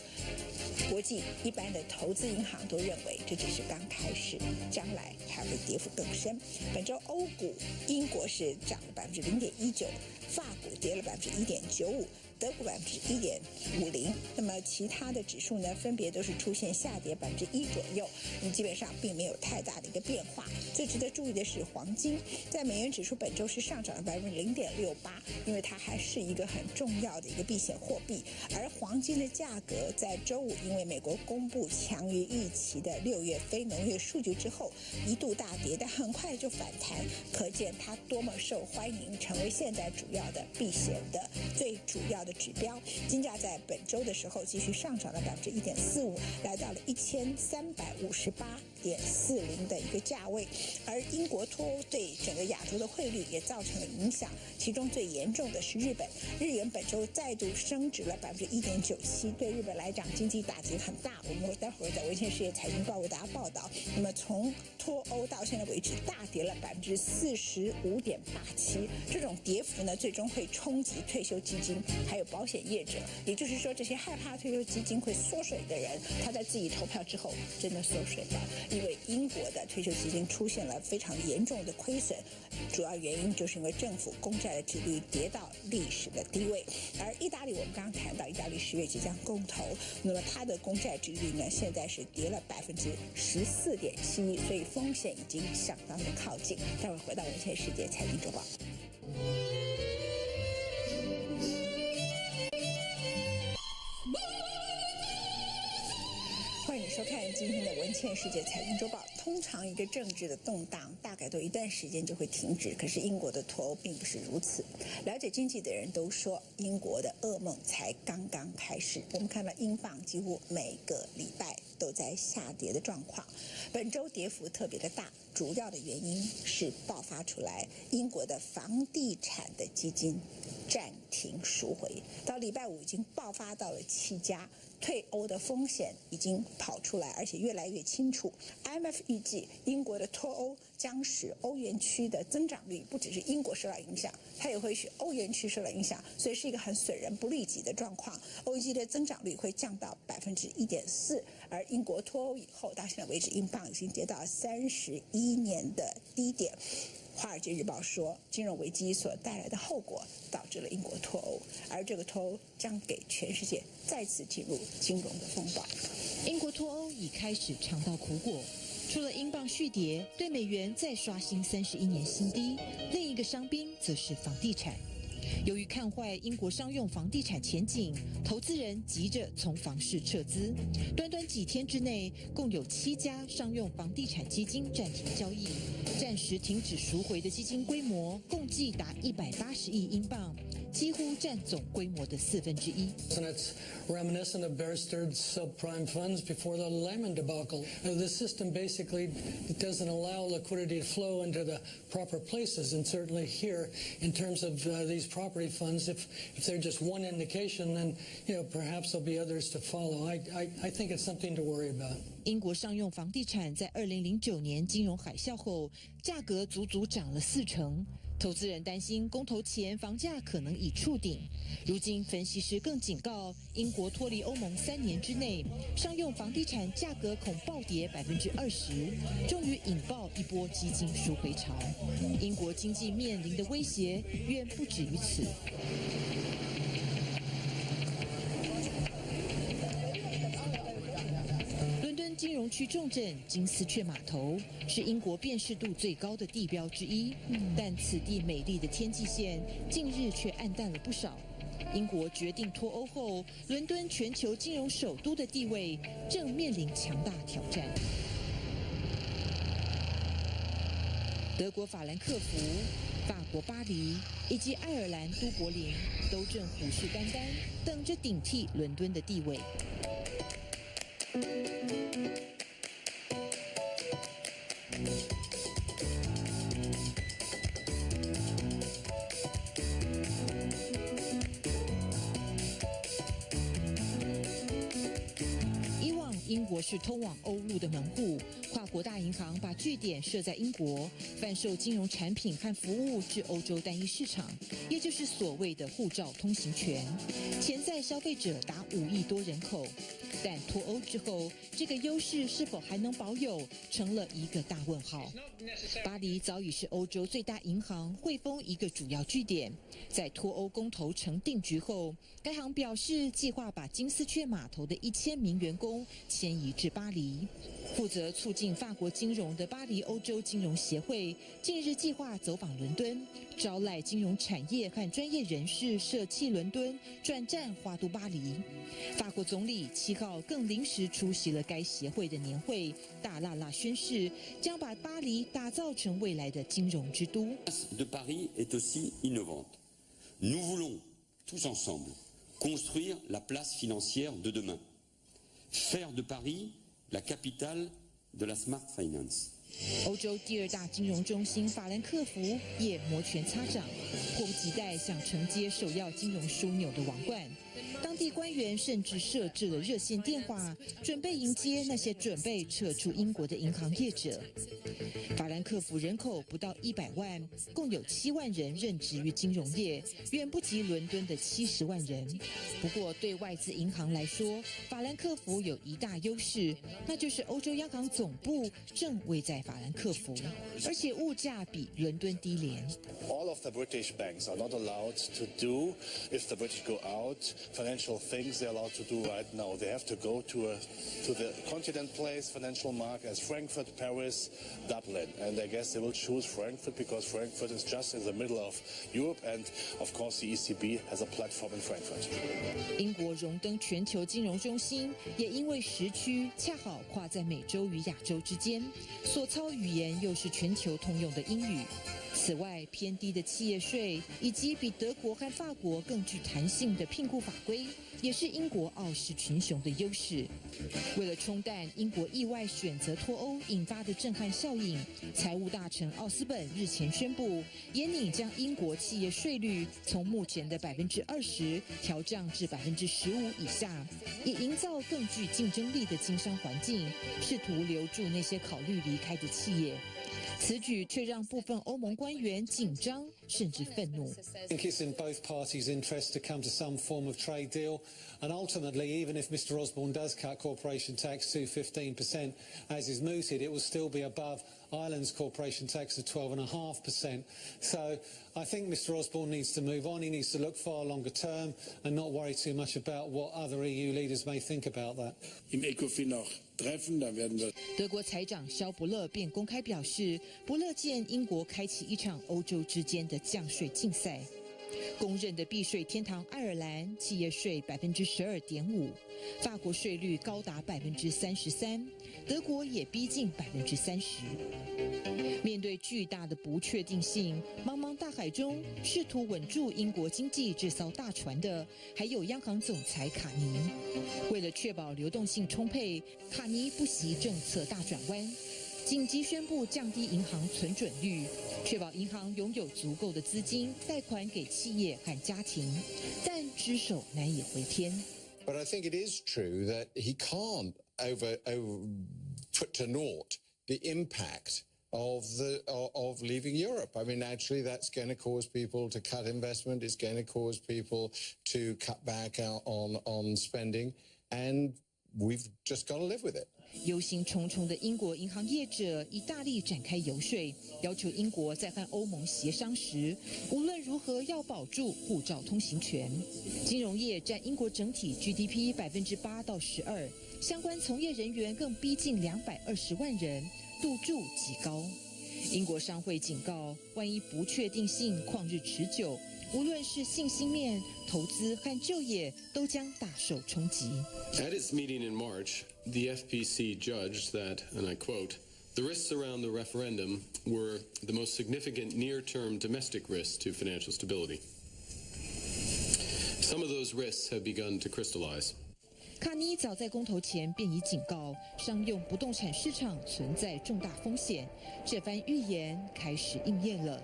国际一般的投资银行都认为这只是刚开始，将来还会跌幅更深。本周欧股，英国是涨了0.19%，法股跌了1.95%，德国1.50%，那么其他的指数呢，分别都是出现下跌1%左右，基本上并没有太大的一个变化。最值得注意的是黄金，在美元指数本周是上涨了0.68%，因为它还是一个很重要的一个避险货币。而黄金的价格在周五因为美国公布强于预期的6月非农业数据之后，一度大跌，但很快就反弹，可见它多么受欢迎，成为现在主要的避险的最主要的指标。金价在本周的时候继续上涨了1.45%，来到了1358.40的一个价位。而英国脱欧对整个亚洲的汇率也造成了影响，其中最严重的是日本，日元本周再度升值了1.97%，对日本来讲经济打击很大。我们待会儿在文茜世界财经报为大家报道。那么从脱欧到现在为止，大跌了45.87%，这种跌幅呢，最终会冲击退休基金还有保险业者，也就是说，这些害怕退休基金会缩水的人，他在自己投票之后真的缩水了，因为英国的退休基金出现了非常严重的亏损，主要原因就是因为政府公债的殖利率跌到历史的低位。而意大利，我们刚刚谈到，意大利10月即将公投，那么它的公债殖利率呢，现在是跌了14.71%，所以风险已经相当的靠近。待会儿回到文茜世界财经周报。欢迎收看今天的文茜世界财经周报。通常一个政治的动荡大概都一段时间就会停止，可是英国的脱欧并不是如此。了解经济的人都说，英国的噩梦才刚刚开始。我们看到英镑几乎每个礼拜都在下跌的状况，本周跌幅特别的大，主要的原因是爆发出来英国的房地产的基金暂停赎回，到礼拜五已经爆发到了7家。退欧的风险已经跑出来，而且越来越清楚。IMF 预计英国的脱欧将使欧元区的增长率不只是英国受到影响，它也会使欧元区受到影响，所以是一个很损人不利己的状况。欧元区的增长率会降到1.4%，而英国脱欧以后，到现在为止，英镑已经跌到31年的低点。华尔街日报说，金融危机所带来的后果导致了英国脱欧，而这个脱欧将给全世界再次进入金融的风暴。英国脱欧已开始尝到苦果，除了英镑续跌，对美元再刷新31年新低，另一个伤兵则是房地产。由于看坏英国商用房地产前景，投资人急着从房市撤资。短短几天之内，共有7家商用房地产基金暂停交易，暂时停止赎回的基金规模共计达180亿英镑，几乎占总规模的1/4。And it's reminiscent of Bear Stearns subprime funds before the Lehman debacle. The system basically doesn't allow liquidity to flow into the proper places, and certainly here, in terms of these property funds, if they're just one indication, then perhaps there'll be others to follow. I think it's something to worry about. 英国商用房地产在2009年金融海啸后，价格足足涨了40%。投资人担心公投前房价可能已触顶。如今，分析师更警告，英国脱离欧盟3年之内，商用房地产价格恐暴跌20%，终于引爆一波基金赎回潮。英国经济面临的威胁远不止于此。金融区重镇金丝雀码头是英国辨识度最高的地标之一，但此地美丽的天际线近日却暗淡了不少。英国决定脱欧后，伦敦全球金融首都的地位正面临强大挑战。德国法兰克福、法国巴黎以及爱尔兰都柏林都正虎视眈眈，等着顶替伦敦的地位。英国是通往欧陆的门户，跨国大银行把据点设在英国，贩售金融产品和服务至欧洲单一市场，也就是所谓的护照通行权。潜在消费者达5亿多人口，但脱欧之后，这个优势是否还能保有，成了一个大问号。巴黎早已是欧洲最大银行汇丰一个主要据点，在脱欧公投成定局后，该行表示计划把金丝雀码头的1000名员工迁移至巴黎。负责促进法国金融的巴黎欧洲金融协会近日计划走访伦敦，招揽金融产业和专业人士舍弃伦敦，转战华都巴黎。法国总理7号更临时出席了该协会的年会，大剌剌宣誓将把巴黎打造成未来的金融之都。de Paris est aussi innovante. Nous voulons tous ensemble construire la place financière de demain, faire de Paris la capitale de la smart finance. 欧洲第2大金融中心法兰克福也摩拳擦掌，迫不及待想承接首要金融枢纽的王冠。当地官员甚至设置了热线电话，准备迎接那些准备撤出英国的银行业者。法兰克福人口不到100万，共有7万人任职于金融业，远不及伦敦的70万人。不过，对外资银行来说，法兰克福有一大优势，那就是欧洲央行总部正位在法兰克福，而且物价比伦敦低廉。All of the British banks are not allowed to do, if the British go out, financial things they're allowed to do right now. They have to go to the continent place, financial market as Frankfurt, Paris, Dublin. And I guess they will choose Frankfurt because Frankfurt is just in the middle of Europe. And of course the ECB has a platform in Frankfurt. 英国荣登全球金融中心，也因为时区恰好跨在美洲与亚洲之间，所操语言又是全球通用的英语。此外，偏低的企业税以及比德国和法国更具弹性的聘雇法规，也是英国傲视群雄的优势。为了冲淡英国意外选择脱欧引发的震撼效应，财务大臣奥斯本日前宣布，严拟将英国企业税率从目前的20%调降至15%以下，以营造更具竞争力的经商环境，试图留住那些考虑离开的企业。此举却让部分欧盟官员紧张甚至愤怒。I think it's in both parties' interest to come to some form of trade deal, and ultimately, even if Mr Osborne does cut corporation tax to 15%, as is mooted, it will still be above Ireland's corporation tax of 12.5%. So I think Mr Osborne needs to move on. He needs to look far longer term and not worry too much about what other EU leaders may think about that. Im ECOFIN noch treffen, dann werden wir. 德国财长肖伯勒便公开表示，不乐见英国开启一场欧洲之间的降税竞赛。公认的避税天堂爱尔兰企业税12.5%，法国税率高达33%，德国也逼近30%。面对巨大的不确定性，茫茫大海中试图稳住英国经济这艘大船的，还有央行总裁卡尼。为了确保流动性充沛，卡尼不惜政策大转弯。紧急宣布降低银行存准率，确保银行拥有足够的资金贷款给企业和家庭，但只手难以回天。But I think it is true that he can't over put to naught the impact of leaving Europe. I mean, actually, that's going to cause people to cut investment. It's going to cause people to cut back on spending, and we've just got to live with it. 忧心忡忡的英国银行业者以大力展开游说，要求英国在和欧盟协商时，无论如何要保住护照通行权。金融业占英国整体 GDP 8%到12%，相关从业人员更逼近220万人，赌注极高。英国商会警告，万一不确定性旷日持久，无论是信心面、投资和就业，都将大受冲击。At its meeting in March, the FPC judged that, and I quote, the risks around the referendum were the most significant near-term domestic risks to financial stability. Some of those risks have begun to crystallize. 卡尼早在公投前便已警告，商用不动产市场存在重大风险，这番预言开始应验了。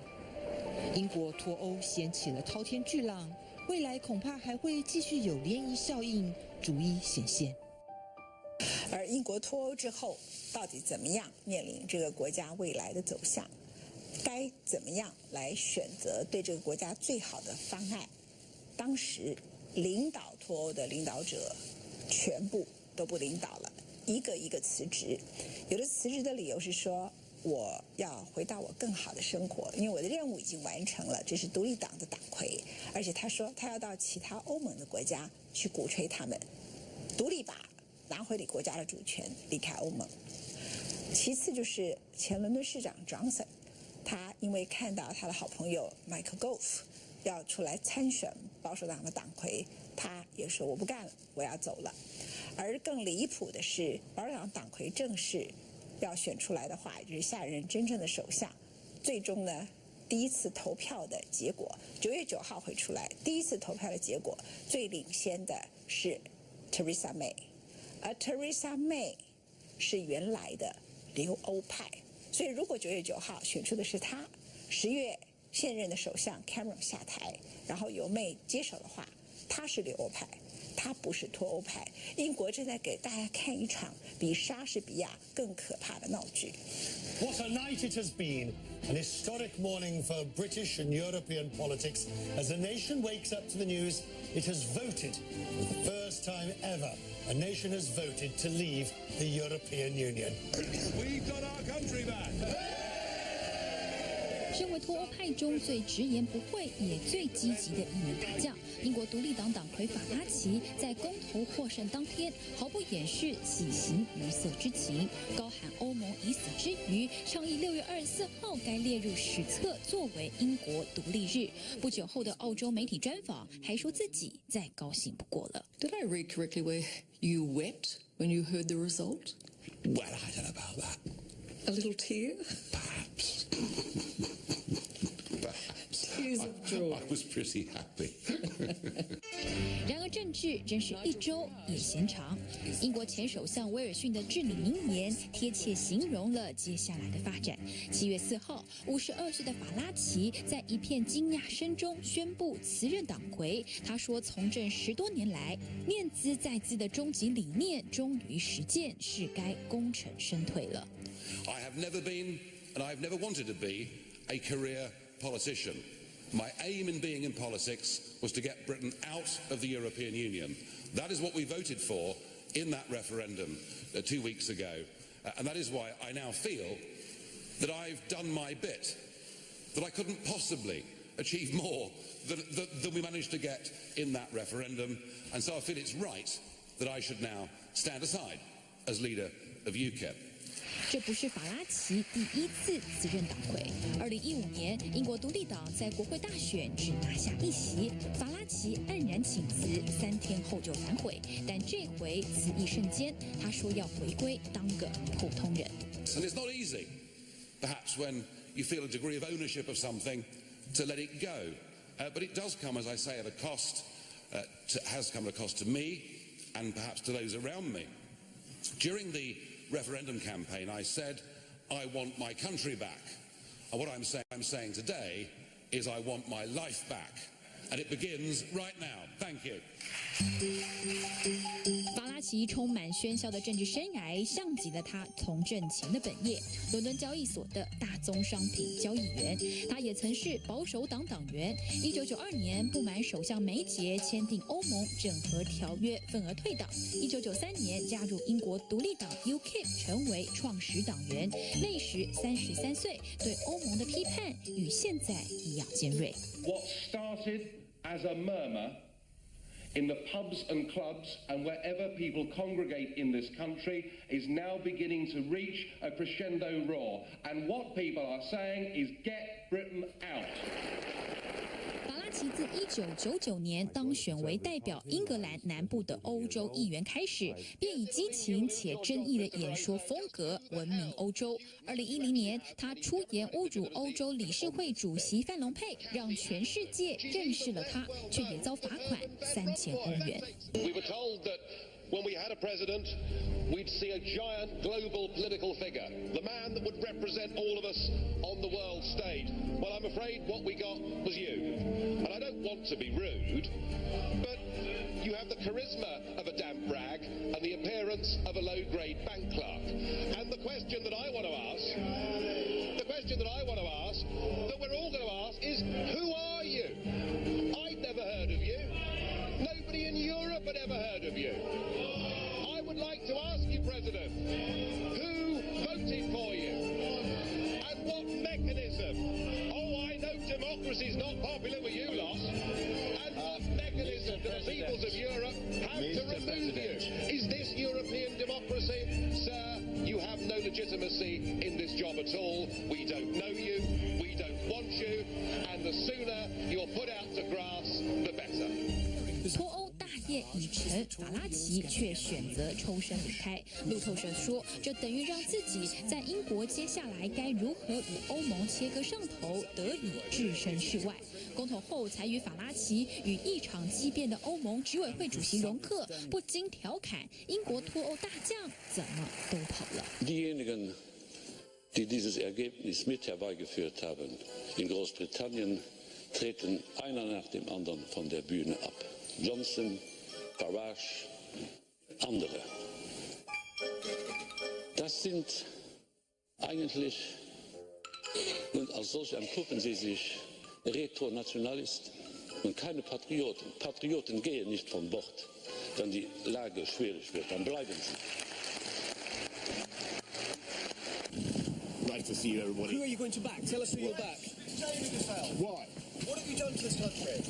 英国脱欧掀起了滔天巨浪，未来恐怕还会继续有涟漪效应逐一显现。而英国脱欧之后，到底怎么样面临这个国家未来的走向？该怎么样来选择对这个国家最好的方案？当时领导脱欧的领导者全部都不领导了，一个一个辞职。有的辞职的理由是说，我要回到我更好的生活，因为我的任务已经完成了。这是独立党的党魁，而且他说他要到其他欧盟的国家去鼓吹他们独立吧，拿回你国家的主权，离开欧盟。其次就是前伦敦市长 Johnson， 他因为看到他的好朋友 Michael Gove 要出来参选保守党的党魁，他也说我不干了，我要走了。而更离谱的是，保守党党魁正式要选出来的话，也就是下任真正的首相，最终呢，第一次投票的结果9月9号会出来。第一次投票的结果，最领先的是 Theresa May， 而 Theresa May 是原来的留欧派，所以如果9月9号选出的是他，10月现任的首相 Cameron 下台，然后由 May 接手的话，他是留欧派，他不是脱欧派。英国正在给大家看一场比莎士比亚更可怕的闹剧。What a night it has been, an historic morning for British and European politics. As the nation wakes up to the news, it has voted for the first time ever. A nation has voted to leave the European Union. We've got our country back. 身为脱欧派中最直言不讳也最积极的一名大将，英国独立党党魁法拉奇在公投获胜当天毫不掩饰喜形于色之情，高喊欧盟已死之余，倡议6月24号该列入史册作为英国独立日。不久后的澳洲媒体专访还说自己再高兴不过了。 Did I read correctly where you wept when you heard the result? Well, I don't know about that. A little tear? Perhaps. Tears of joy. I was pretty happy. 然而政治真是一周也嫌长。英国前首相威尔逊的至理名言贴切形容了接下来的发展。7月4号，52岁的法拉奇在一片惊讶声中宣布辞任党魁。他说，从政10多年来，念兹在兹的终极理念终于实践，是该功成身退了。 I have never been, and I've never wanted to be, a career politician. My aim in being in politics was to get Britain out of the European Union. That is what we voted for in that referendum 2 weeks ago. And that is why I now feel that I've done my bit, that I couldn't possibly achieve more than we managed to get in that referendum. And so I feel it's right that I should now stand aside as leader of UKIP. 这不是法拉奇第一次辞任党魁。2015年，英国独立党在国会大选只拿下1席，法拉奇黯然请辞，3天后就反悔。但这回辞意瞬间，他说要回归当个普通人。And it's not easy, perhaps, when you feel a degree of ownership of something, to let it go. But it does come, as I say, at a cost. Has come at a cost to me, and perhaps to those around me. During the referendum campaign, I said, I want my country back. And what I'm saying today is I want my life back. And it begins right now. Thank you. 法拉奇充满喧嚣的政治生涯，像极了他从政前的本业——伦敦交易所的大宗商品交易员。他也曾是保守党党员。1992年，不满首相梅杰签订欧盟整合条约，愤而退党。1993年，加入英国独立党 UKIP， 成为创始党员。那时33岁，对欧盟的批判与现在一样尖锐。What started as a murmur in the pubs and clubs and wherever people congregate in this country is now beginning to reach a crescendo roar. And what people are saying is get Britain out. 法拉奇自1999年当选为代表英格兰南部的欧洲议员开始，便以激情且争议的演说风格闻名欧洲。2010年，他出言侮辱欧洲理事会主席范龙佩，让全世界认识了他，却也遭罚款3000欧元。We were told that when we had a president, we'd see a giant global political figure, the man that would represent all of us on the world stage. Well, I'm afraid what we got was you. And I don't want to be rude, but you have the charisma of a damp rag and the appearance of a low-grade bank clerk. And the question that I want to ask, that we're all going to ask is, who are you? I'd never heard of you. Nobody in Europe had ever heard of you. I would like to ask you, President, who voted for you? And what mechanism? Oh, I know democracy's not popular with you lot. And what mechanism do the peoples of Europe have to remove you? Is this European democracy? Sir, you have no legitimacy in this job at all. We don't know you. We don't want you. And the sooner you're put out to grass, the better. 脱欧大业已成，法拉奇却选择抽身离开。路透社说，这等于让自己在英国接下来该如何与欧盟切割上头得以置身事外。公投后才与法拉奇与一场激辩的欧盟执委会主席容克不禁调侃：英国脱欧大将怎么都跑了。Diejenigen, die dieses Ergebnis mit herbeigeführt haben in Großbritannien, treten einer nach dem anderen von der Bühne ab. Johnson, Farage, andere. Das sind eigentlich, und als solche entpuppen sie sich, Retro-Nationalisten und keine Patrioten. Patrioten gehen nicht von Bord, wenn die Lage schwierig wird, dann bleiben sie. Nice to see you, everybody. Who are you going to back? Tell us who you'll back. Why? What have you done to this country?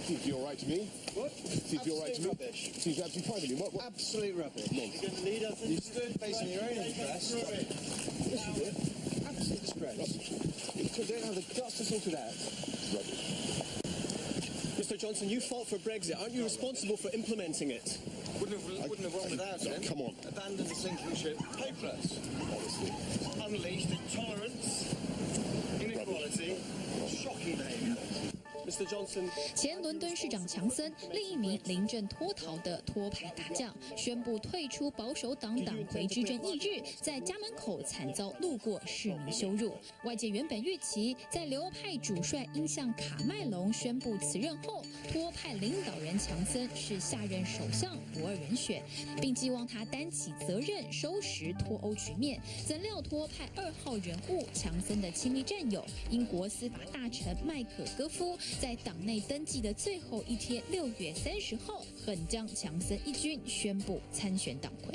Seems you're right to me. What? Seems you're right to me. Rubbish. Seems absolutely fine to me. What? Absolute rubbish. Nonsense. You stood based on your own interest. Yes, you did. Absolute disgrace. You don't have the guts to sort it out. Rubbish. Mr. Johnson, you fought for Brexit. Aren't you responsible for implementing it? Wouldn't have run without him. Come on. Abandoned the sinking ship. Hopeless. Honestly. Unleashed intolerance, inequality, shocking behaviour. Mr. Johnson， 前伦敦市长强森，另一名临阵脱逃的脱派大将，宣布退出保守党党魁之争翌日，在家门口惨遭路过市民羞辱。外界原本预期，在留派主帅因向卡麦隆宣布辞任后，脱派领导人强森是下任首相不二人选，并寄望他担起责任收拾脱欧局面。怎料脱派2号人物强森的亲密战友英国司法大臣麦可戈夫，在党内登记的最后一天6月30号，狠将强森一军宣布参选党魁。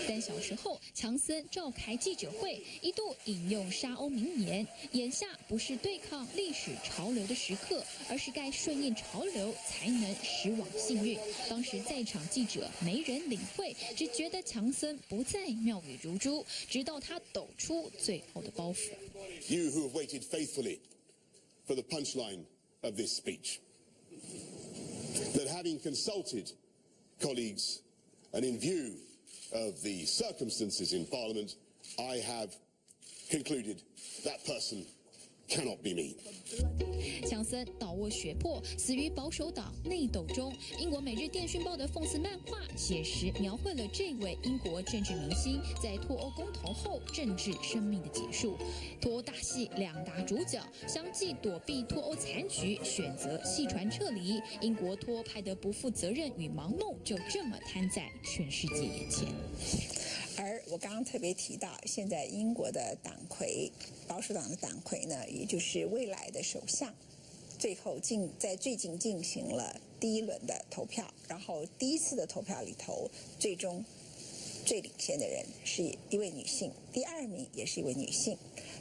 3小时后，强森召开记者会，一度引用沙欧名言：“眼下不是对抗历史潮流的时刻，而是该顺应潮流，才能驶往幸运。”当时在场记者没人领会，只觉得强森不再妙语如珠，直到他抖出最后的包袱。 You who have waited faithfully for the punchline of this speech, that having consulted colleagues and in view of the circumstances in Parliament, I have concluded that person cannot be me. 强森倒卧血泊，死于保守党内斗中。英国《每日电讯报》的讽刺漫画写实描绘了这位英国政治明星在脱欧公投后政治生命的结束。脱欧大戏2大主角相继躲避脱欧残局，选择弃船撤离。英国脱派的不负责任与盲目就这么摊在全世界眼前。 而我刚刚特别提到，现在英国的党魁，保守党的党魁呢，也就是未来的首相，最后在最近进行了第1轮的投票，然后第1次的投票里头，最终最领先的人是一位女性，第2名也是一位女性，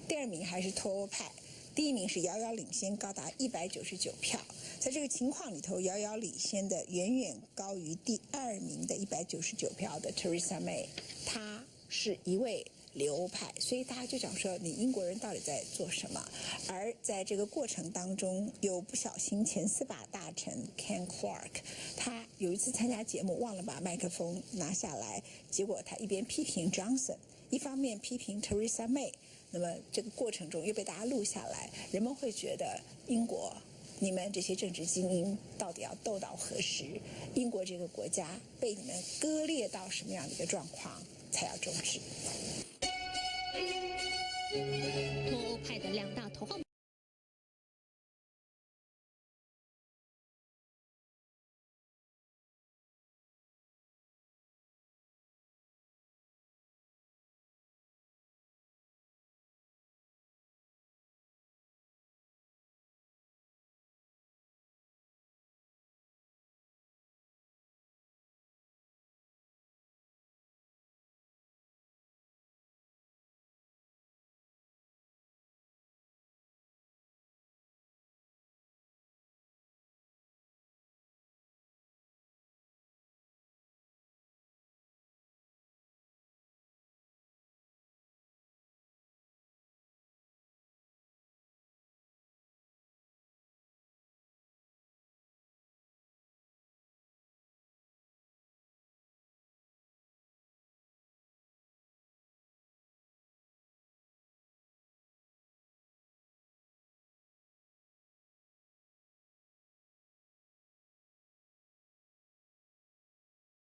第2名还是脱欧派，第1名是遥遥领先，高达199票。 在这个情况里头，遥遥领先的远远高于第2名的199票的 Theresa May， 她是一位留欧派，所以大家就讲说，你英国人到底在做什么？而在这个过程当中，有不小心前司法大臣 Ken Clarke， 他有一次参加节目忘了把麦克风拿下来，结果他一边批评 Johnson， 一方面批评 Theresa May， 那么这个过程中又被大家录下来，人们会觉得英国你们这些政治精英到底要斗到何时？英国这个国家被你们割裂到什么样的一个状况才要终止？脱欧派的两大头号。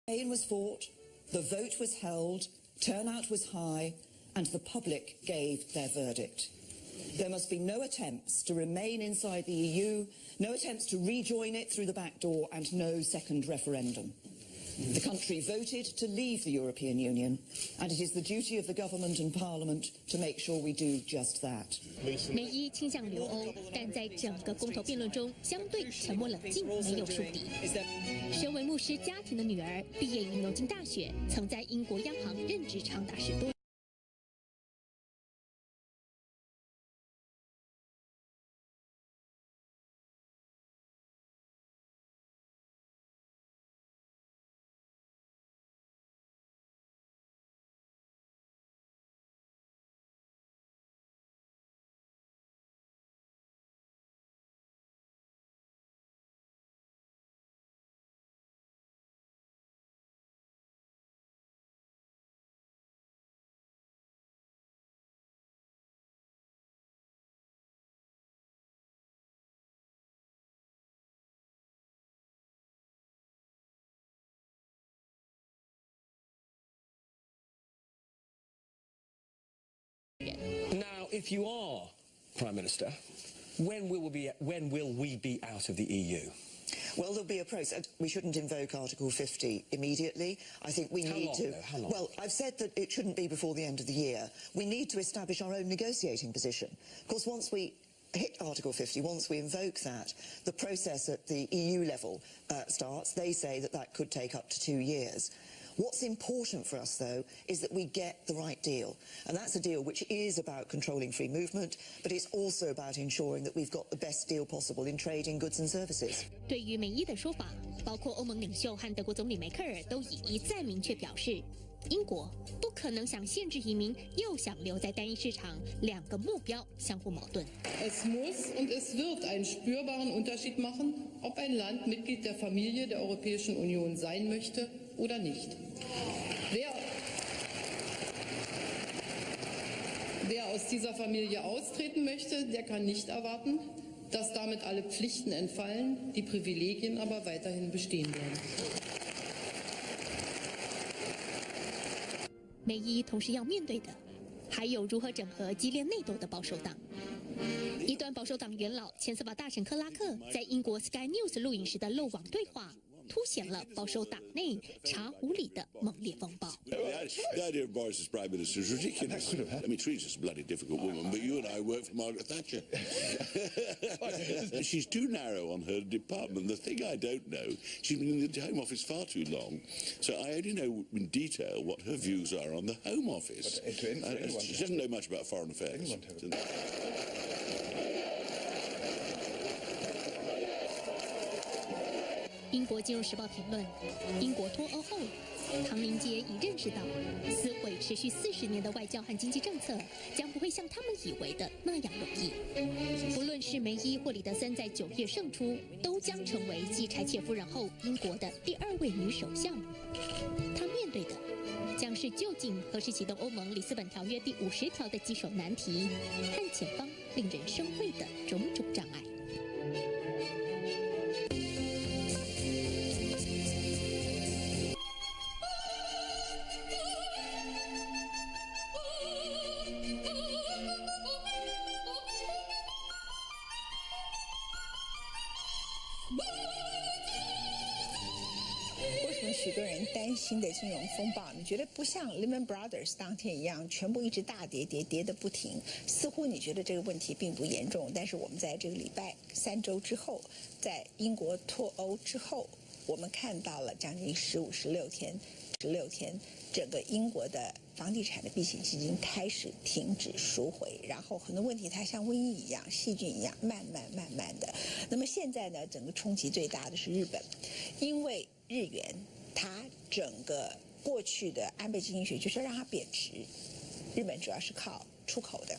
campaign was fought, the vote was held, turnout was high, and the public gave their verdict. There must be no attempts to remain inside the EU, no attempts to rejoin it through the back door, and no second referendum. The country voted to leave the European Union, and it is the duty of the government and parliament to make sure we do just that. 梅伊倾向留欧，但在整个公投辩论中相对沉默冷静，没有树敌。身为牧师家庭的女儿，毕业于牛津大学，曾在英国央行任职长达10多年。Now, if you are Prime Minister, when will we be out of the EU? Well, there'll be a process. We shouldn't invoke Article 50 immediately. I think we need to. How long? Well, I've said that it shouldn't be before the end of the year. We need to establish our own negotiating position. Of course, once we hit Article 50, once we invoke that, the process at the EU level starts. They say that that could take up to 2 years. What's important for us, though, is that we get the right deal. And that's a deal which is about controlling free movement, but it's also about ensuring that we've got the best deal possible in trade in goods and services. 对于梅伊的说法，包括欧盟领袖和德国总理梅克尔都一再明确表示，英国不可能想限制移民，又想留在单一市场，两个目标相互矛盾。Es muss und es wird einen spürbaren Unterschied machen, ob ein Land Mitglied der Familie der Europäischen Union sein möchte oder nicht. Wer aus dieser Familie austreten möchte, der kann nicht erwarten, dass damit alle Pflichten entfallen, die Privilegien aber weiterhin bestehen werden. 梅伊同时要面对的，还有如何整合激烈内斗的保守党。一段保守党元老前司法大臣克拉克在英国 Sky News 录影时的漏网对话，凸显了保守党内茶壶里的猛烈风暴。The idea of Boris as Prime Minister is ridiculous. I mean, Teresa's a bloody difficult woman, but you and I work for Margaret Thatcher. She's too narrow on her department. The thing I don't know, she's been in the Home Office far too long, so I only know in detail what her views are on the Home Office. She doesn't know much about foreign affairs. 英国金融时报评论，英国脱欧后，唐宁街已认识到，撕毁持续40年的外交和经济政策，将不会像他们以为的那样容易。不论是梅伊或李德森在9月胜出，都将成为继柴切夫人后英国的第2位女首相。她面对的将是究竟何时启动欧盟里斯本条约第50条的棘手难题，和前方令人生畏的种种障碍。为什么许多人担心的金融风暴，你觉得不像 Lehman Brothers 当天一样，全部一直大跌，跌得不停？似乎你觉得这个问题并不严重，但是我们在这个礼拜3周之后，在英国脱欧之后，我们看到了将近16天，整个英国的房地产的避险基金开始停止赎回，然后很多问题它像瘟疫一样、细菌一样，慢慢的。那么现在呢，整个冲击最大的是日本，因为日元它整个过去的安倍经济学就是让它贬值，日本主要是靠出口的。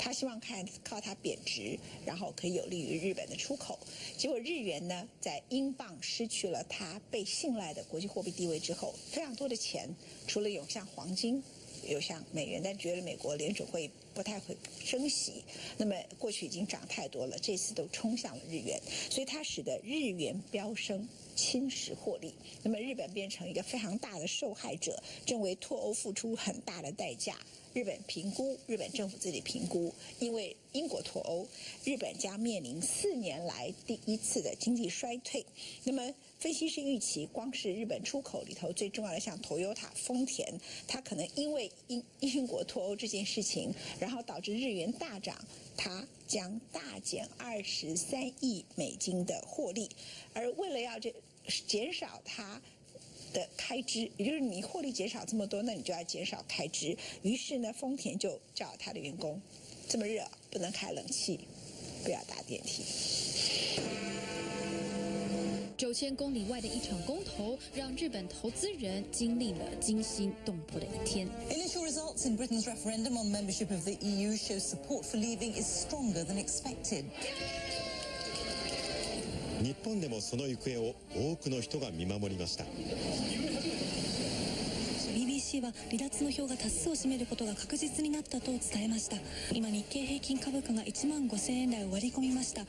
他希望靠它贬值，然后可以有利于日本的出口。结果日元呢，在英镑失去了它被信赖的国际货币地位之后，非常多的钱，除了有像黄金，有像美元，但觉得美国联准会不太会升息，那么过去已经涨太多了，这次都冲向了日元，所以它使得日元飙升，侵蚀获利。那么日本变成一个非常大的受害者，认为脱欧付出很大的代价。日本政府自己评估，因为英国脱欧，日本将面临4年来第一次的经济衰退。那么分析师预期，光是日本出口里头最重要的，像 Toyota、丰田，它可能因为英国脱欧这件事情，然后导致日元大涨，它将大减23亿美金的获利。而为了要减少它的开支，也就是你获利减少这么多，那你就要减少开支。于是呢，丰田就叫他的员工，这么热不能开冷气，不要搭电梯。9000公里外的一场公投，让日本投资人经历了惊心动魄的一天。Initial results in Britain's referendum on membership of the EU show support for leaving is stronger than expected. 日本でもその行方を多くの人が見守りました。BBC は離脱の票が多数を占めることが確実になったと伝えました。今日経平均株価が15000円台を割り込みました。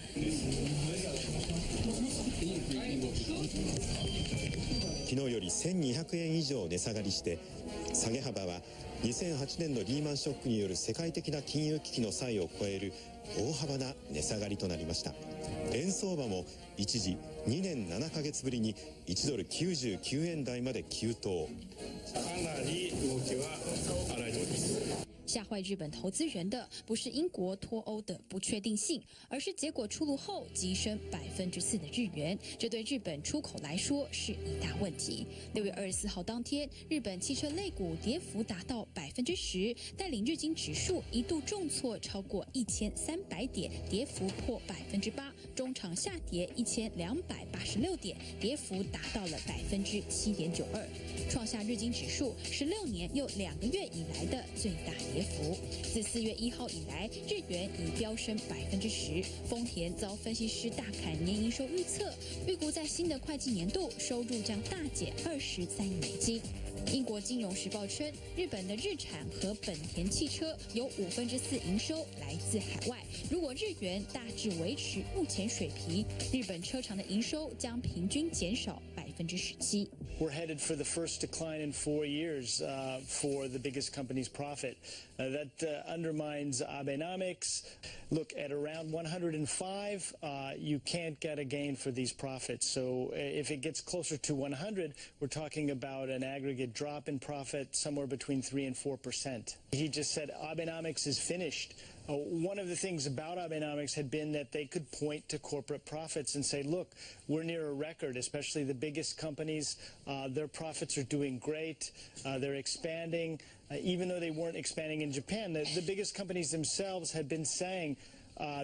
昨日より1200円以上値下がりして、下げ幅は2008年のリーマンショックによる世界的な金融危機の際を超える大幅な値下がりとなりました。円相場も一時2年7ヶ月ぶりに1ドル99円台まで急騰。かなり動きは荒いと思います。吓坏日本投资人的不是英国脱欧的不确定性，而是结果出炉后急升4%的日元，这对日本出口来说是一大问题。6月24号当天，日本汽车类股跌幅达到10%，带领日经指数一度重挫超过1300点，跌幅破8%，中场下跌1286点，跌幅达到了7.92%，创下日经指数16年又2个月以来的最大跌幅。自4月1号以来，日元已飙升10%。丰田遭分析师大砍年营收预测，预估在新的会计年度收入将大减23亿美金。英国金融时报称，日本的日产和本田汽车有4%营收来自海外。如果日元大致维持目前水平，日本车厂的营收将平均减少17%。We're headed for the first decline in 4 years for the biggest company's profit. That undermines Abenomics. Look, at around 105, you can't get a gain for these profits. So if it gets closer to 100, we're talking about an aggregate drop in profit somewhere between 3 and 4%. He just said Abenomics is finished. One of the things about Abenomics had been that they could point to corporate profits and say, look, we're near a record, especially the biggest companies. Their profits are doing great. They're expanding. Even though they weren't expanding in Japan, the biggest companies themselves had been saying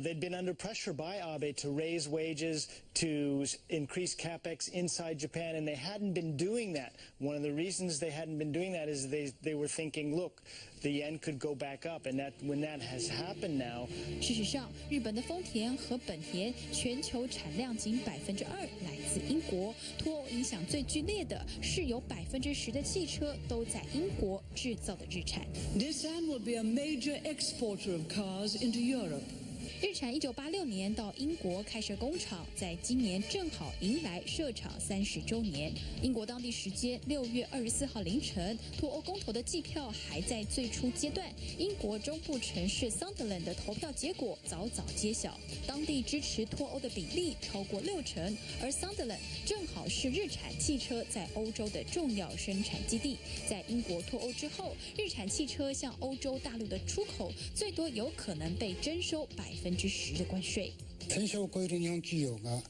they'd been under pressure by Abe to raise wages, to increase capex inside Japan, and they hadn't been doing that. One of the reasons they hadn't been doing that is they were thinking, look, the yen could go back up, and when that has happened now. 事实上，日本的丰田和本田全球产量仅2%来自英国。脱欧影响最剧烈的是有10%的汽车都在英国制造的日产。Nissan will be a major exporter of cars into Europe. 日产1986年到英国开设工厂，在今年正好迎来设厂30周年。英国当地时间6月24号凌晨，脱欧公投的计票还在最初阶段。英国中部城市桑德兰的投票结果早早揭晓，当地支持脱欧的比例超过60%，而桑德兰正好是日产汽车在欧洲的重要生产基地。在英国脱欧之后，日产汽车向欧洲大陆的出口最多有可能被征收10%的关税。1000社を超える日本企業が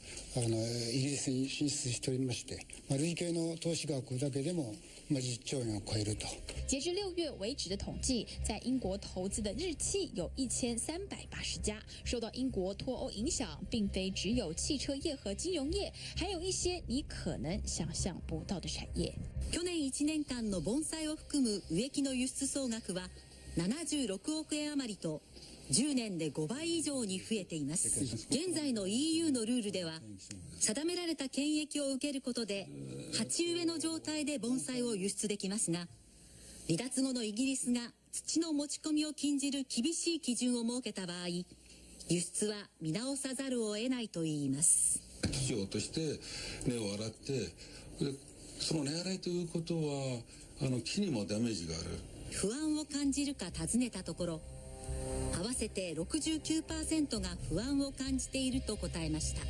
イギリスに進出しておりまして、累計の投資額だけでも10兆円を超えると。截至6月为止的统计，在英国投资的日企有1380家。受到英国脱欧影响，并非只有汽车业和金融业，还有一些你可能想象不到的产业。去年1年間の盆栽を含む植木の輸出総額は76億円余りと10年で5倍以上に増えています。現在の EU のルールでは定められた検疫を受けることで鉢植えの状態で盆栽を輸出できますが、離脱後のイギリスが土の持ち込みを禁じる厳しい基準を設けた場合、輸出は見直さざるを得ないといいます。土を落として根を洗って、でその根洗いということは木にもダメージがある。不安を感じるか尋ねたところ、合わせて 69% が不安を感じていると答えました。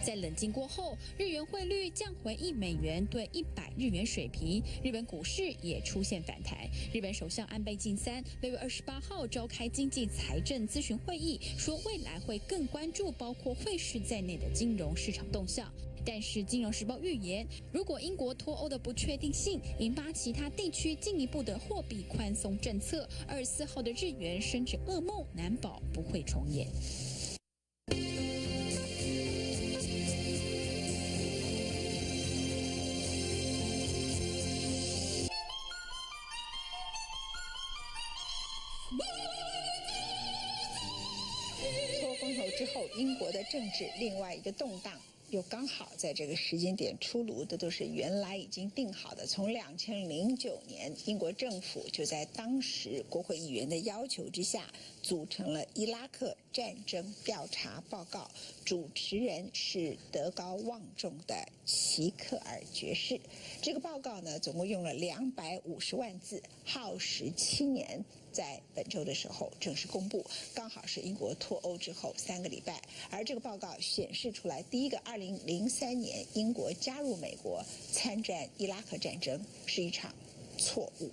在冷静过后，日元汇率降回1美元兑100日元水平，日本股市也出现反弹。日本首相安倍晋三6月28号召开经济财政咨询会议，说未来会更关注包括汇市在内的金融市场动向。但是《金融时报》预言，如果英国脱欧的不确定性引发其他地区进一步的货币宽松政策，24号的日元升值噩梦难保不会重演。脱欧公投之后，英国的政治另外一个动荡。又刚好在这个时间点出炉的都是原来已经定好的。从2009年，英国政府就在当时国会议员的要求之下，组成了伊拉克战争调查报告，主持人是德高望重的齐克尔爵士。这个报告呢，总共用了250万字，耗时7年。在本周的时候正式公布，刚好是英国脱欧之后3个礼拜。而这个报告显示出来，第一个2003年英国加入美国参战伊拉克战争是一场错误。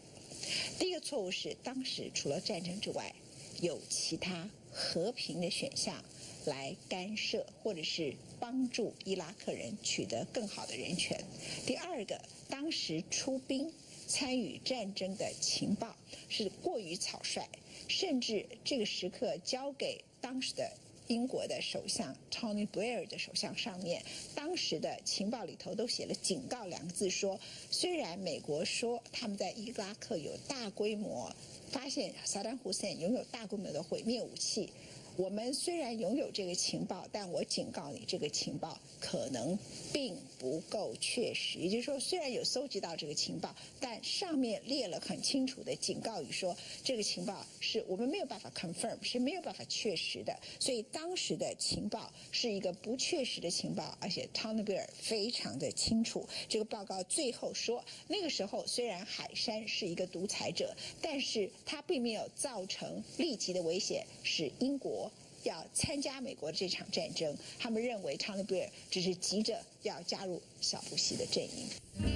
第一个错误是，当时除了战争之外，有其他和平的选项来干涉或者是帮助伊拉克人取得更好的人权。第二个，当时出兵参与战争的情报是过于草率，甚至这个时刻交给当时的英国的首相 Tony Blair 的首相上面，当时的情报里头都写了警告2个字，说虽然美国说他们在伊拉克有大规模发现萨达姆胡塞拥有大规模的毁灭武器，我们虽然拥有这个情报，但我警告你，这个情报可能并不够确实。也就是说，虽然有搜集到这个情报，但上面列了很清楚的警告语，说这个情报是我们没有办法 confirm， 是没有办法确实的。所以当时的情报是一个不确实的情报，而且 Tony Blair 非常的清楚。这个报告最后说，那个时候虽然海珊是一个独裁者，但是他并没有造成立即的威胁，使英国要参加美国这场战争。他们认为 Tony Blair 只是急着要加入小布希的阵营。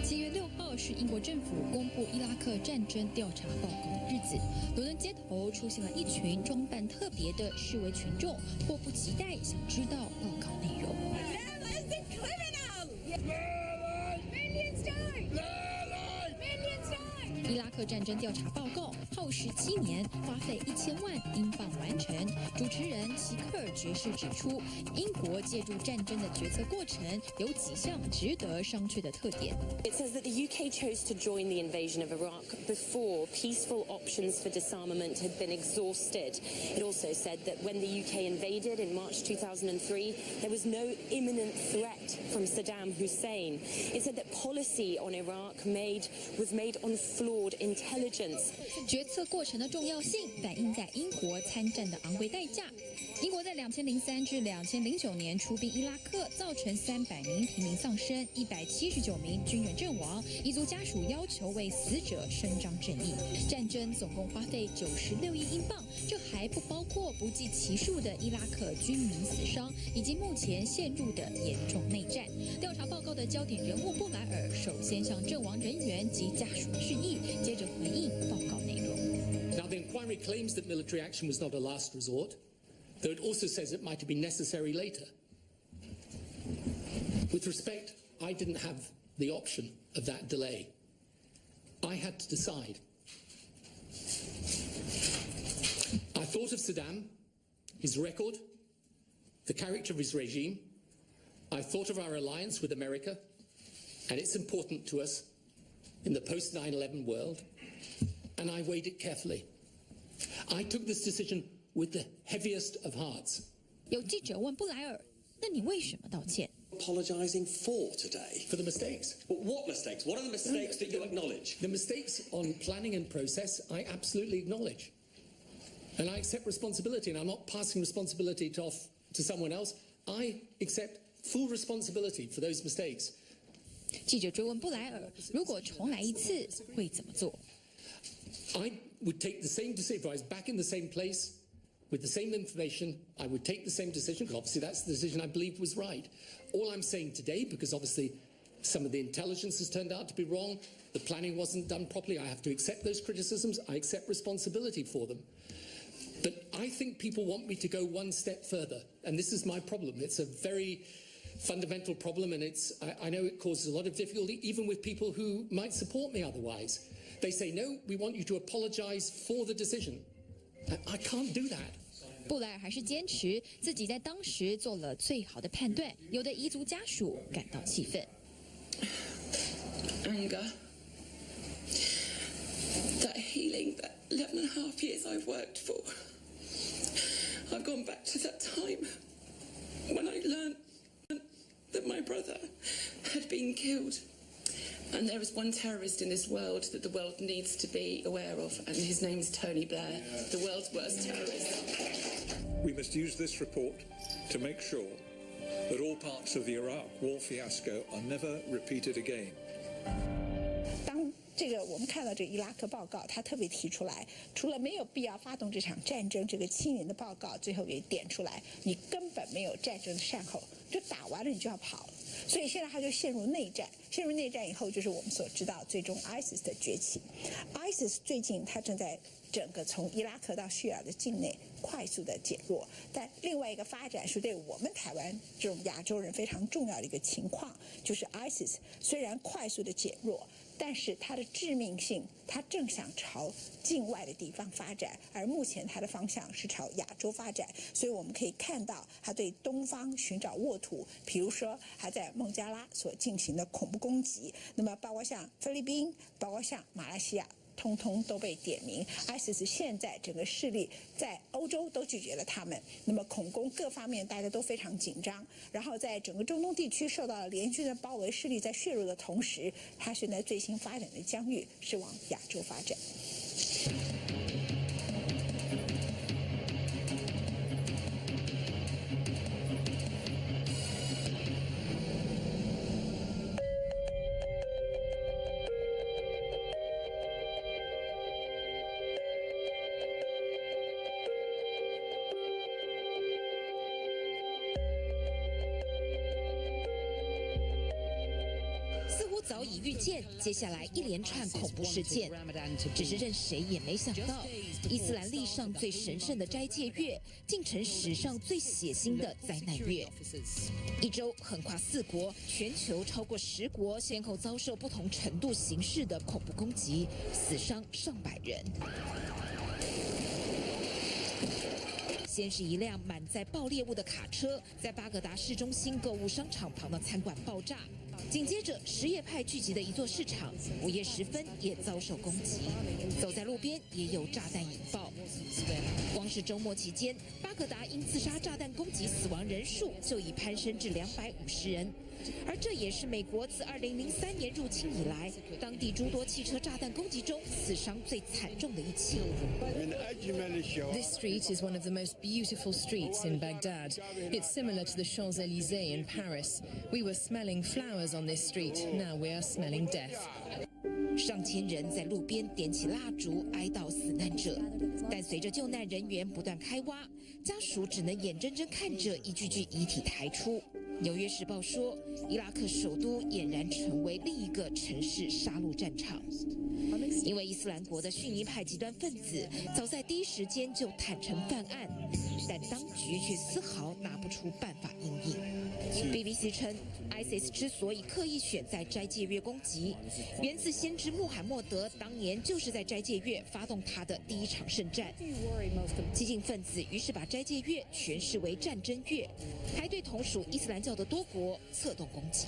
7月6号是英国政府公布伊拉克战争调查报告的日子，伦敦街头出现了一群装扮特别的示威群众，迫不及待想知道报告内容。伊拉克战争调查报告耗时7年，花费1000万英镑完成。主持人齐克尔爵士指出，英国借助战争的决策过程有几项值得商榷的特点。It says that the UK chose to join the invasion of Iraq before peaceful options for disarmament had been exhausted. It also said that when the UK invaded in March 2003, there was no imminent threat from Saddam Hussein. It said that policy on Iraq was made on flawed intelligence. 决策过程的重要性反映在英国参战的昂贵代价。英国在2003至2009年出兵伊拉克，造成300名平民丧生，179名军人阵亡。彝族家属要求为死者伸张正义。战争总共花费96亿英镑，这还不包括不计其数的伊拉克军民死伤，以及目前陷入的严重内战。调查报告的焦点人物布莱尔首先向阵亡人员及家属致意，接着回应报告内容。Now, the inquiry claims that military action was not a last resort, though it also says it might have been necessary later. With respect, I didn't have the option of that delay. I had to decide. I thought of Saddam, his record, the character of his regime. I thought of our alliance with America, and it's important to us in the post-9/11 world, and I weighed it carefully. I took this decision with the heaviest of hearts. 有记者问布莱尔：“那你为什么道歉？” Apologising for today? For the mistakes. But what mistakes? What are the mistakes that you acknowledge? The mistakes on planning and process, I absolutely acknowledge. And I accept responsibility, and I'm not passing responsibility off to someone else. I accept full responsibility for those mistakes. 记者追问布莱尔：“如果重来一次，会怎么做？” I would take the same decision. If I was back in the same place with the same information, I would take the same decision, because obviously that's the decision I believed was right. All I'm saying today, because obviously some of the intelligence has turned out to be wrong, the planning wasn't done properly, I have to accept those criticisms, I accept responsibility for them. But I think people want me to go one step further, and this is my problem. It's a very fundamental problem, and I know it causes a lot of difficulty, even with people who might support me otherwise. They say, no, we want you to apologize for the decision. I can't do that. 布莱尔还是坚持自己在当时做了最好的判断，有的彝族家属感到气愤。Anger, that healing, that 11.5 years I've worked for. I've gone back to that time when I learned that my brother had been killed. And there is one terrorist in this world that the world needs to be aware of, and his name is Tony Blair, the world's worst terrorist. We must use this report to make sure that all parts of the Iraq war fiasco are never repeated again. 当这个我们看到这个伊拉克报告，他特别提出来，除了没有必要发动这场战争这个亲民的报告，最后给点出来，你根本没有战争的善后，就打完了你就要跑了。所以现在他就陷入内战，陷入内战以后，就是我们所知道最终 ISIS 的崛起。ISIS 最近它正在整个从伊拉克到叙利亚的境内快速的减弱，但另外一个发展是对我们台湾这种亚洲人非常重要的一个情况，就是 ISIS 虽然快速的减弱，但是它的致命性，它正想朝境外的地方发展，而目前它的方向是朝亚洲发展，所以我们可以看到它对东方寻找沃土，比如说它在孟加拉所进行的恐怖攻击，那么包括像菲律宾，包括像马来西亚，通通都被点名。ISIS 现在整个势力在欧洲都拒绝了他们，那么恐攻各方面大家都非常紧张，然后在整个中东地区受到了联军的包围，势力在削弱的同时，它现在最新发展的疆域是往亚洲发展。早已预见接下来一连串恐怖事件，只是任谁也没想到，伊斯兰历上最神圣的斋戒月，竟成史上最血腥的灾难月。一周横跨4国，全球超过10国先后遭受不同程度形式的恐怖攻击，死伤上百人。先是一辆满载爆裂物的卡车在巴格达市中心购物商场旁的餐馆爆炸，紧接着，什叶派聚集的一座市场，午夜时分也遭受攻击，走在路边也有炸弹引爆。光是周末期间，巴格达因自杀炸弹攻击死亡人数就已攀升至250人。而这也是美国自2003年入侵以来，当地诸多汽车炸弹攻击中死伤最惨重的一起。This street is one of the most beautiful streets in Baghdad. It's similar to the Champs-Élysées in Paris. We were smelling flowers on this street. Now we are smelling death. 上千人在路边点起蜡烛哀悼死难者，但随着救难人员不断开挖，家属只能眼睁睁看着一具具遗体抬出。纽约时报说，伊拉克首都俨然成为另一个城市杀戮战场，因为伊斯兰国的逊尼派极端分子早在第一时间就坦诚犯案，但当局却丝毫拿不出办法因应。BBC 称 ，ISIS 之所以刻意选在斋戒月攻击，源自先知穆罕默德当年就是在斋戒月发动他的第一场圣战。激进分子于是把斋戒月诠释为战争月，还对同属伊斯兰教的多国策动攻击。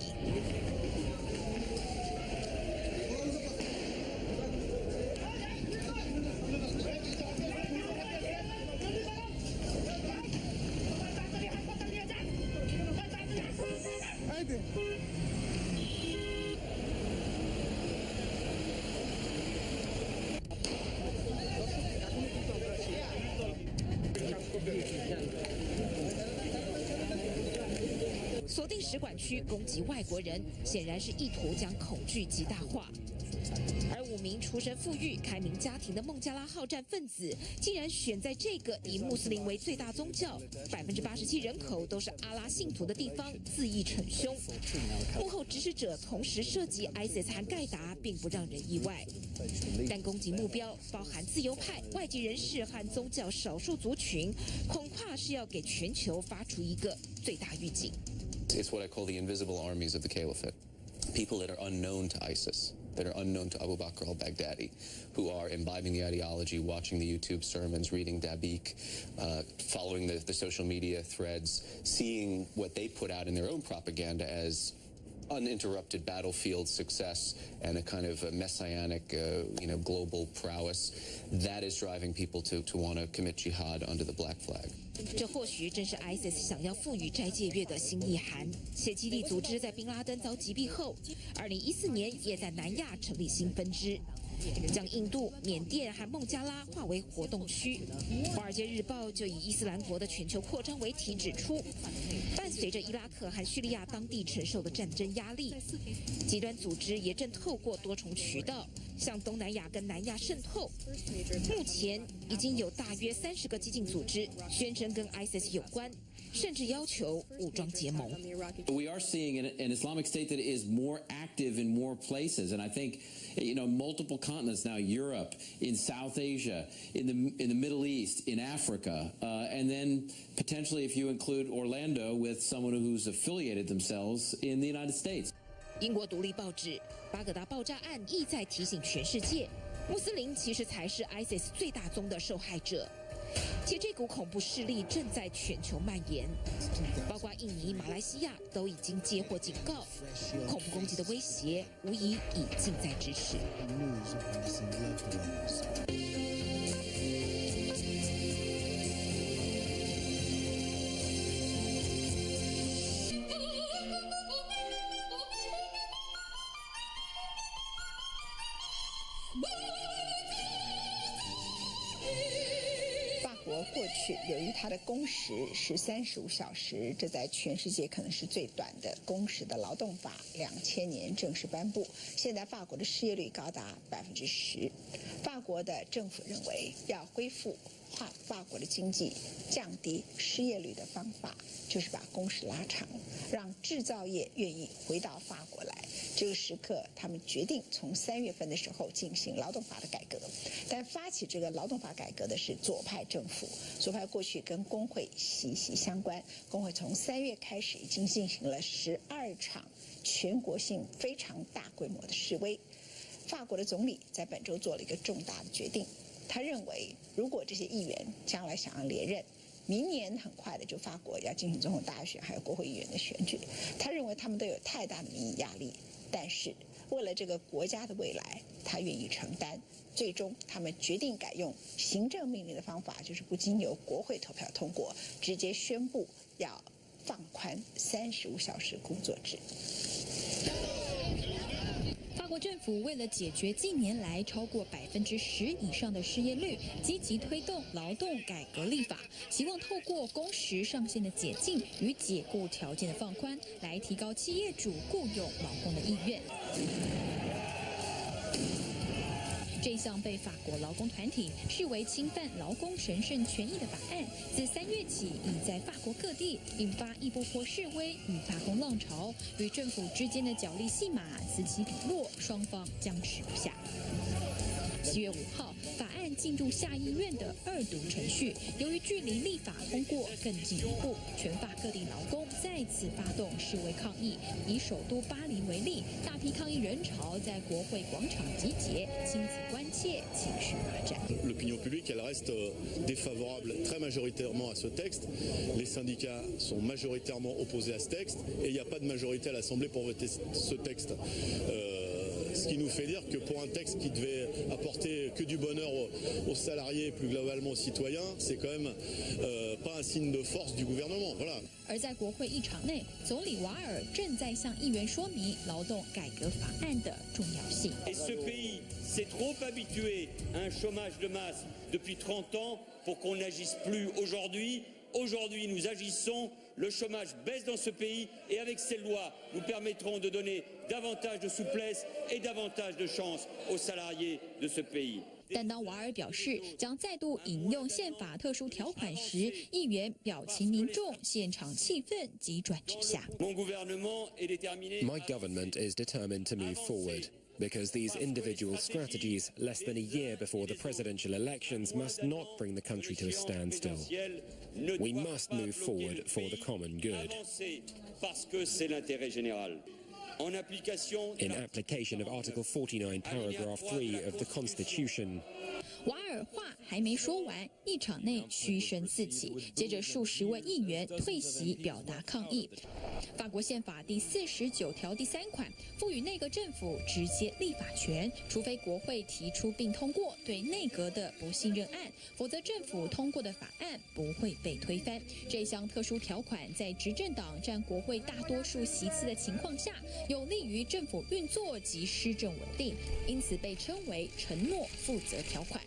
锁定使馆区攻击外国人，显然是意图将恐惧极大化。而5名出身富裕、开明家庭的孟加拉好战分子，竟然选在这个以穆斯林为最大宗教、87%人口都是阿拉信徒的地方恣意逞凶。幕后指使者同时涉及 ISIS 和盖达，并不让人意外。但攻击目标包含自由派、外籍人士和宗教少数族群，恐怕是要给全球发出一个最大预警。It's what I call the invisible armies of the caliphate. People that are unknown to ISIS, that are unknown to Abu Bakr al-Baghdadi, who are imbibing the ideology, watching the YouTube sermons, reading Dabiq, following the social media threads, seeing what they put out in their own propaganda as uninterrupted battlefield success and a kind of a messianic, global prowess. That is driving people to want to commit jihad under the black flag. 这或许正是 ISIS 想要赋予斋戒月的新意涵。谢基利组织在宾拉登遭击毙后，2014年也在南亚成立新分支，将印度、缅甸和孟加拉划为活动区。华尔街日报就以伊斯兰国的全球扩张为题指出，伴随着伊拉克和叙利亚当地承受的战争压力，极端组织也正透过多重渠道向东南亚跟南亚渗透。目前已经有大约30个激进组织宣称跟 ISIS 有关，甚至要求武装结盟。We are seeing an Islamic State that is more active in more places, and I think, multiple continents now: Europe, in South Asia, in the Middle East, in Africa, and then potentially, if you include Orlando, with someone who's affiliated themselves in the United States. 英国独立报纸巴格达爆炸案意在提醒全世界，穆斯林其实才是 ISIS 最大宗的受害者，且这股恐怖势力正在全球蔓延，包括印尼、马来西亚都已经接获警告，恐怖攻击的威胁无疑已近在咫尺。过去由于它的工时是35小时，这在全世界可能是最短的工时的劳动法，2000年正式颁布。现在法国的失业率高达10%。法国的政府认为要恢复法国的经济、降低失业率的方法，就是把工时拉长，让制造业愿意回到法国来。这个时刻，他们决定从3月份的时候进行劳动法的改革。但发起这个劳动法改革的是左派政府，左派过去跟工会息息相关。工会从3月开始已经进行了12场全国性非常大规模的示威。法国的总理在本周做了一个重大的决定，他认为如果这些议员将来想要连任，明年很快的就法国要进行总统大选，还有国会议员的选举。他认为他们都有太大的民意压力，但是为了这个国家的未来，他愿意承担。最终，他们决定改用行政命令的方法，就是不经由国会投票通过，直接宣布要放宽35小时工作制。法国政府为了解决近年来超过10%以上的失业率，积极推动劳动改革立法，希望透过工时上限的解禁与解雇条件的放宽，来提高企业主雇佣劳工的意愿。这项被法国劳工团体视为侵犯劳工神圣权益的法案，自3月起已在法国各地引发一波波示威与罢工浪潮，与政府之间的角力戏码此起彼落，双方僵持不下。7月5号，法案进入下议院的2读程序。由于距离立法通过更进一步，全法各地劳工再次发动示威抗议。以首都巴黎为例，大批抗议人潮在国会广场集结，亲子关切，情绪发展。L'opinion publique, elle reste défavorable très majoritairement à ce texte. Les syndicats sont majoritairement opposés à ce texte et il n'y a pas de majorité à l'Assemblée pour voter ce texte. Ce qui nous fait dire que pour un texte qui devait apporter que du bonheur aux salariés et plus globalement aux citoyens, c'est quand même pas un signe de force du gouvernement. Voilà. 而在国会议场内，总理瓦尔正在向议员说明劳动改革法案的重要性。Et ce pays s'est trop habitué à un chômage de masse depuis 30 ans pour qu'on n'agisse plus aujourd'hui. Aujourd'hui, nous agissons. Le chômage baisse dans ce pays et avec ces lois, nous permettrons de donner davantage de souplesse et davantage de chance aux salariés de ce pays. 但当瓦尔表示将再度引用宪法特殊条款时，议员表情凝重，现场气氛急转直下。Mon gouvernement est déterminé. My government is determined to move forward. Because these individual strategies, less than a year before the presidential elections, must not bring the country to a standstill. We must move forward for the common good. Parce que c'est l'intérêt général. In application of Article 49, Paragraph 3 of the Constitution. 瓦尔话还没说完，议场内嘘声四起，接着数十位议员退席表达抗议。法国宪法第49条第3款赋予内阁政府直接立法权，除非国会提出并通过对内阁的不信任案，否则政府通过的法案不会被推翻。这项特殊条款在执政党占国会大多数席次的情况下，有利于政府运作及施政稳定，因此被称为承诺负责条款。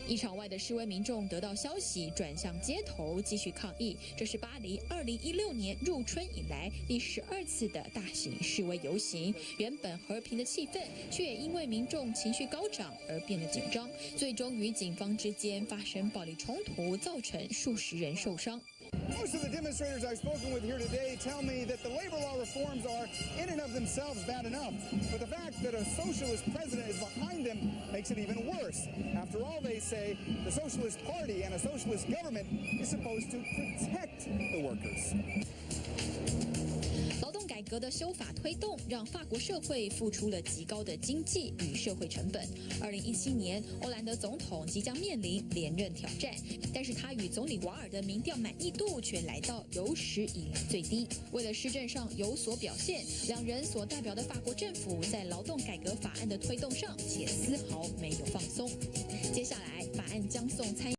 议场外的示威民众得到消息，转向街头继续抗议。这是巴黎2016年入春以来第12次的大型示威游行。原本和平的气氛，却也因为民众情绪高涨而变得紧张，最终与警方之间发生暴力冲突，造成数十人受伤。Most of the demonstrators I've spoken with here today tell me that the labor law reforms are in and of themselves bad enough, but the fact that a socialist president is behind them makes it even worse. After all, they say the Socialist Party and a socialist government is supposed to protect the workers. 劳动改革的修法推动，让法国社会付出了极高的经济与社会成本。2017年，欧兰德总统即将面临连任挑战，但是他与总理瓦尔的民调满意度却来到有史以来最低。为了施政上有所表现，两人所代表的法国政府在劳动改革法案的推动上，且丝毫没有放松。接下来，法案将送参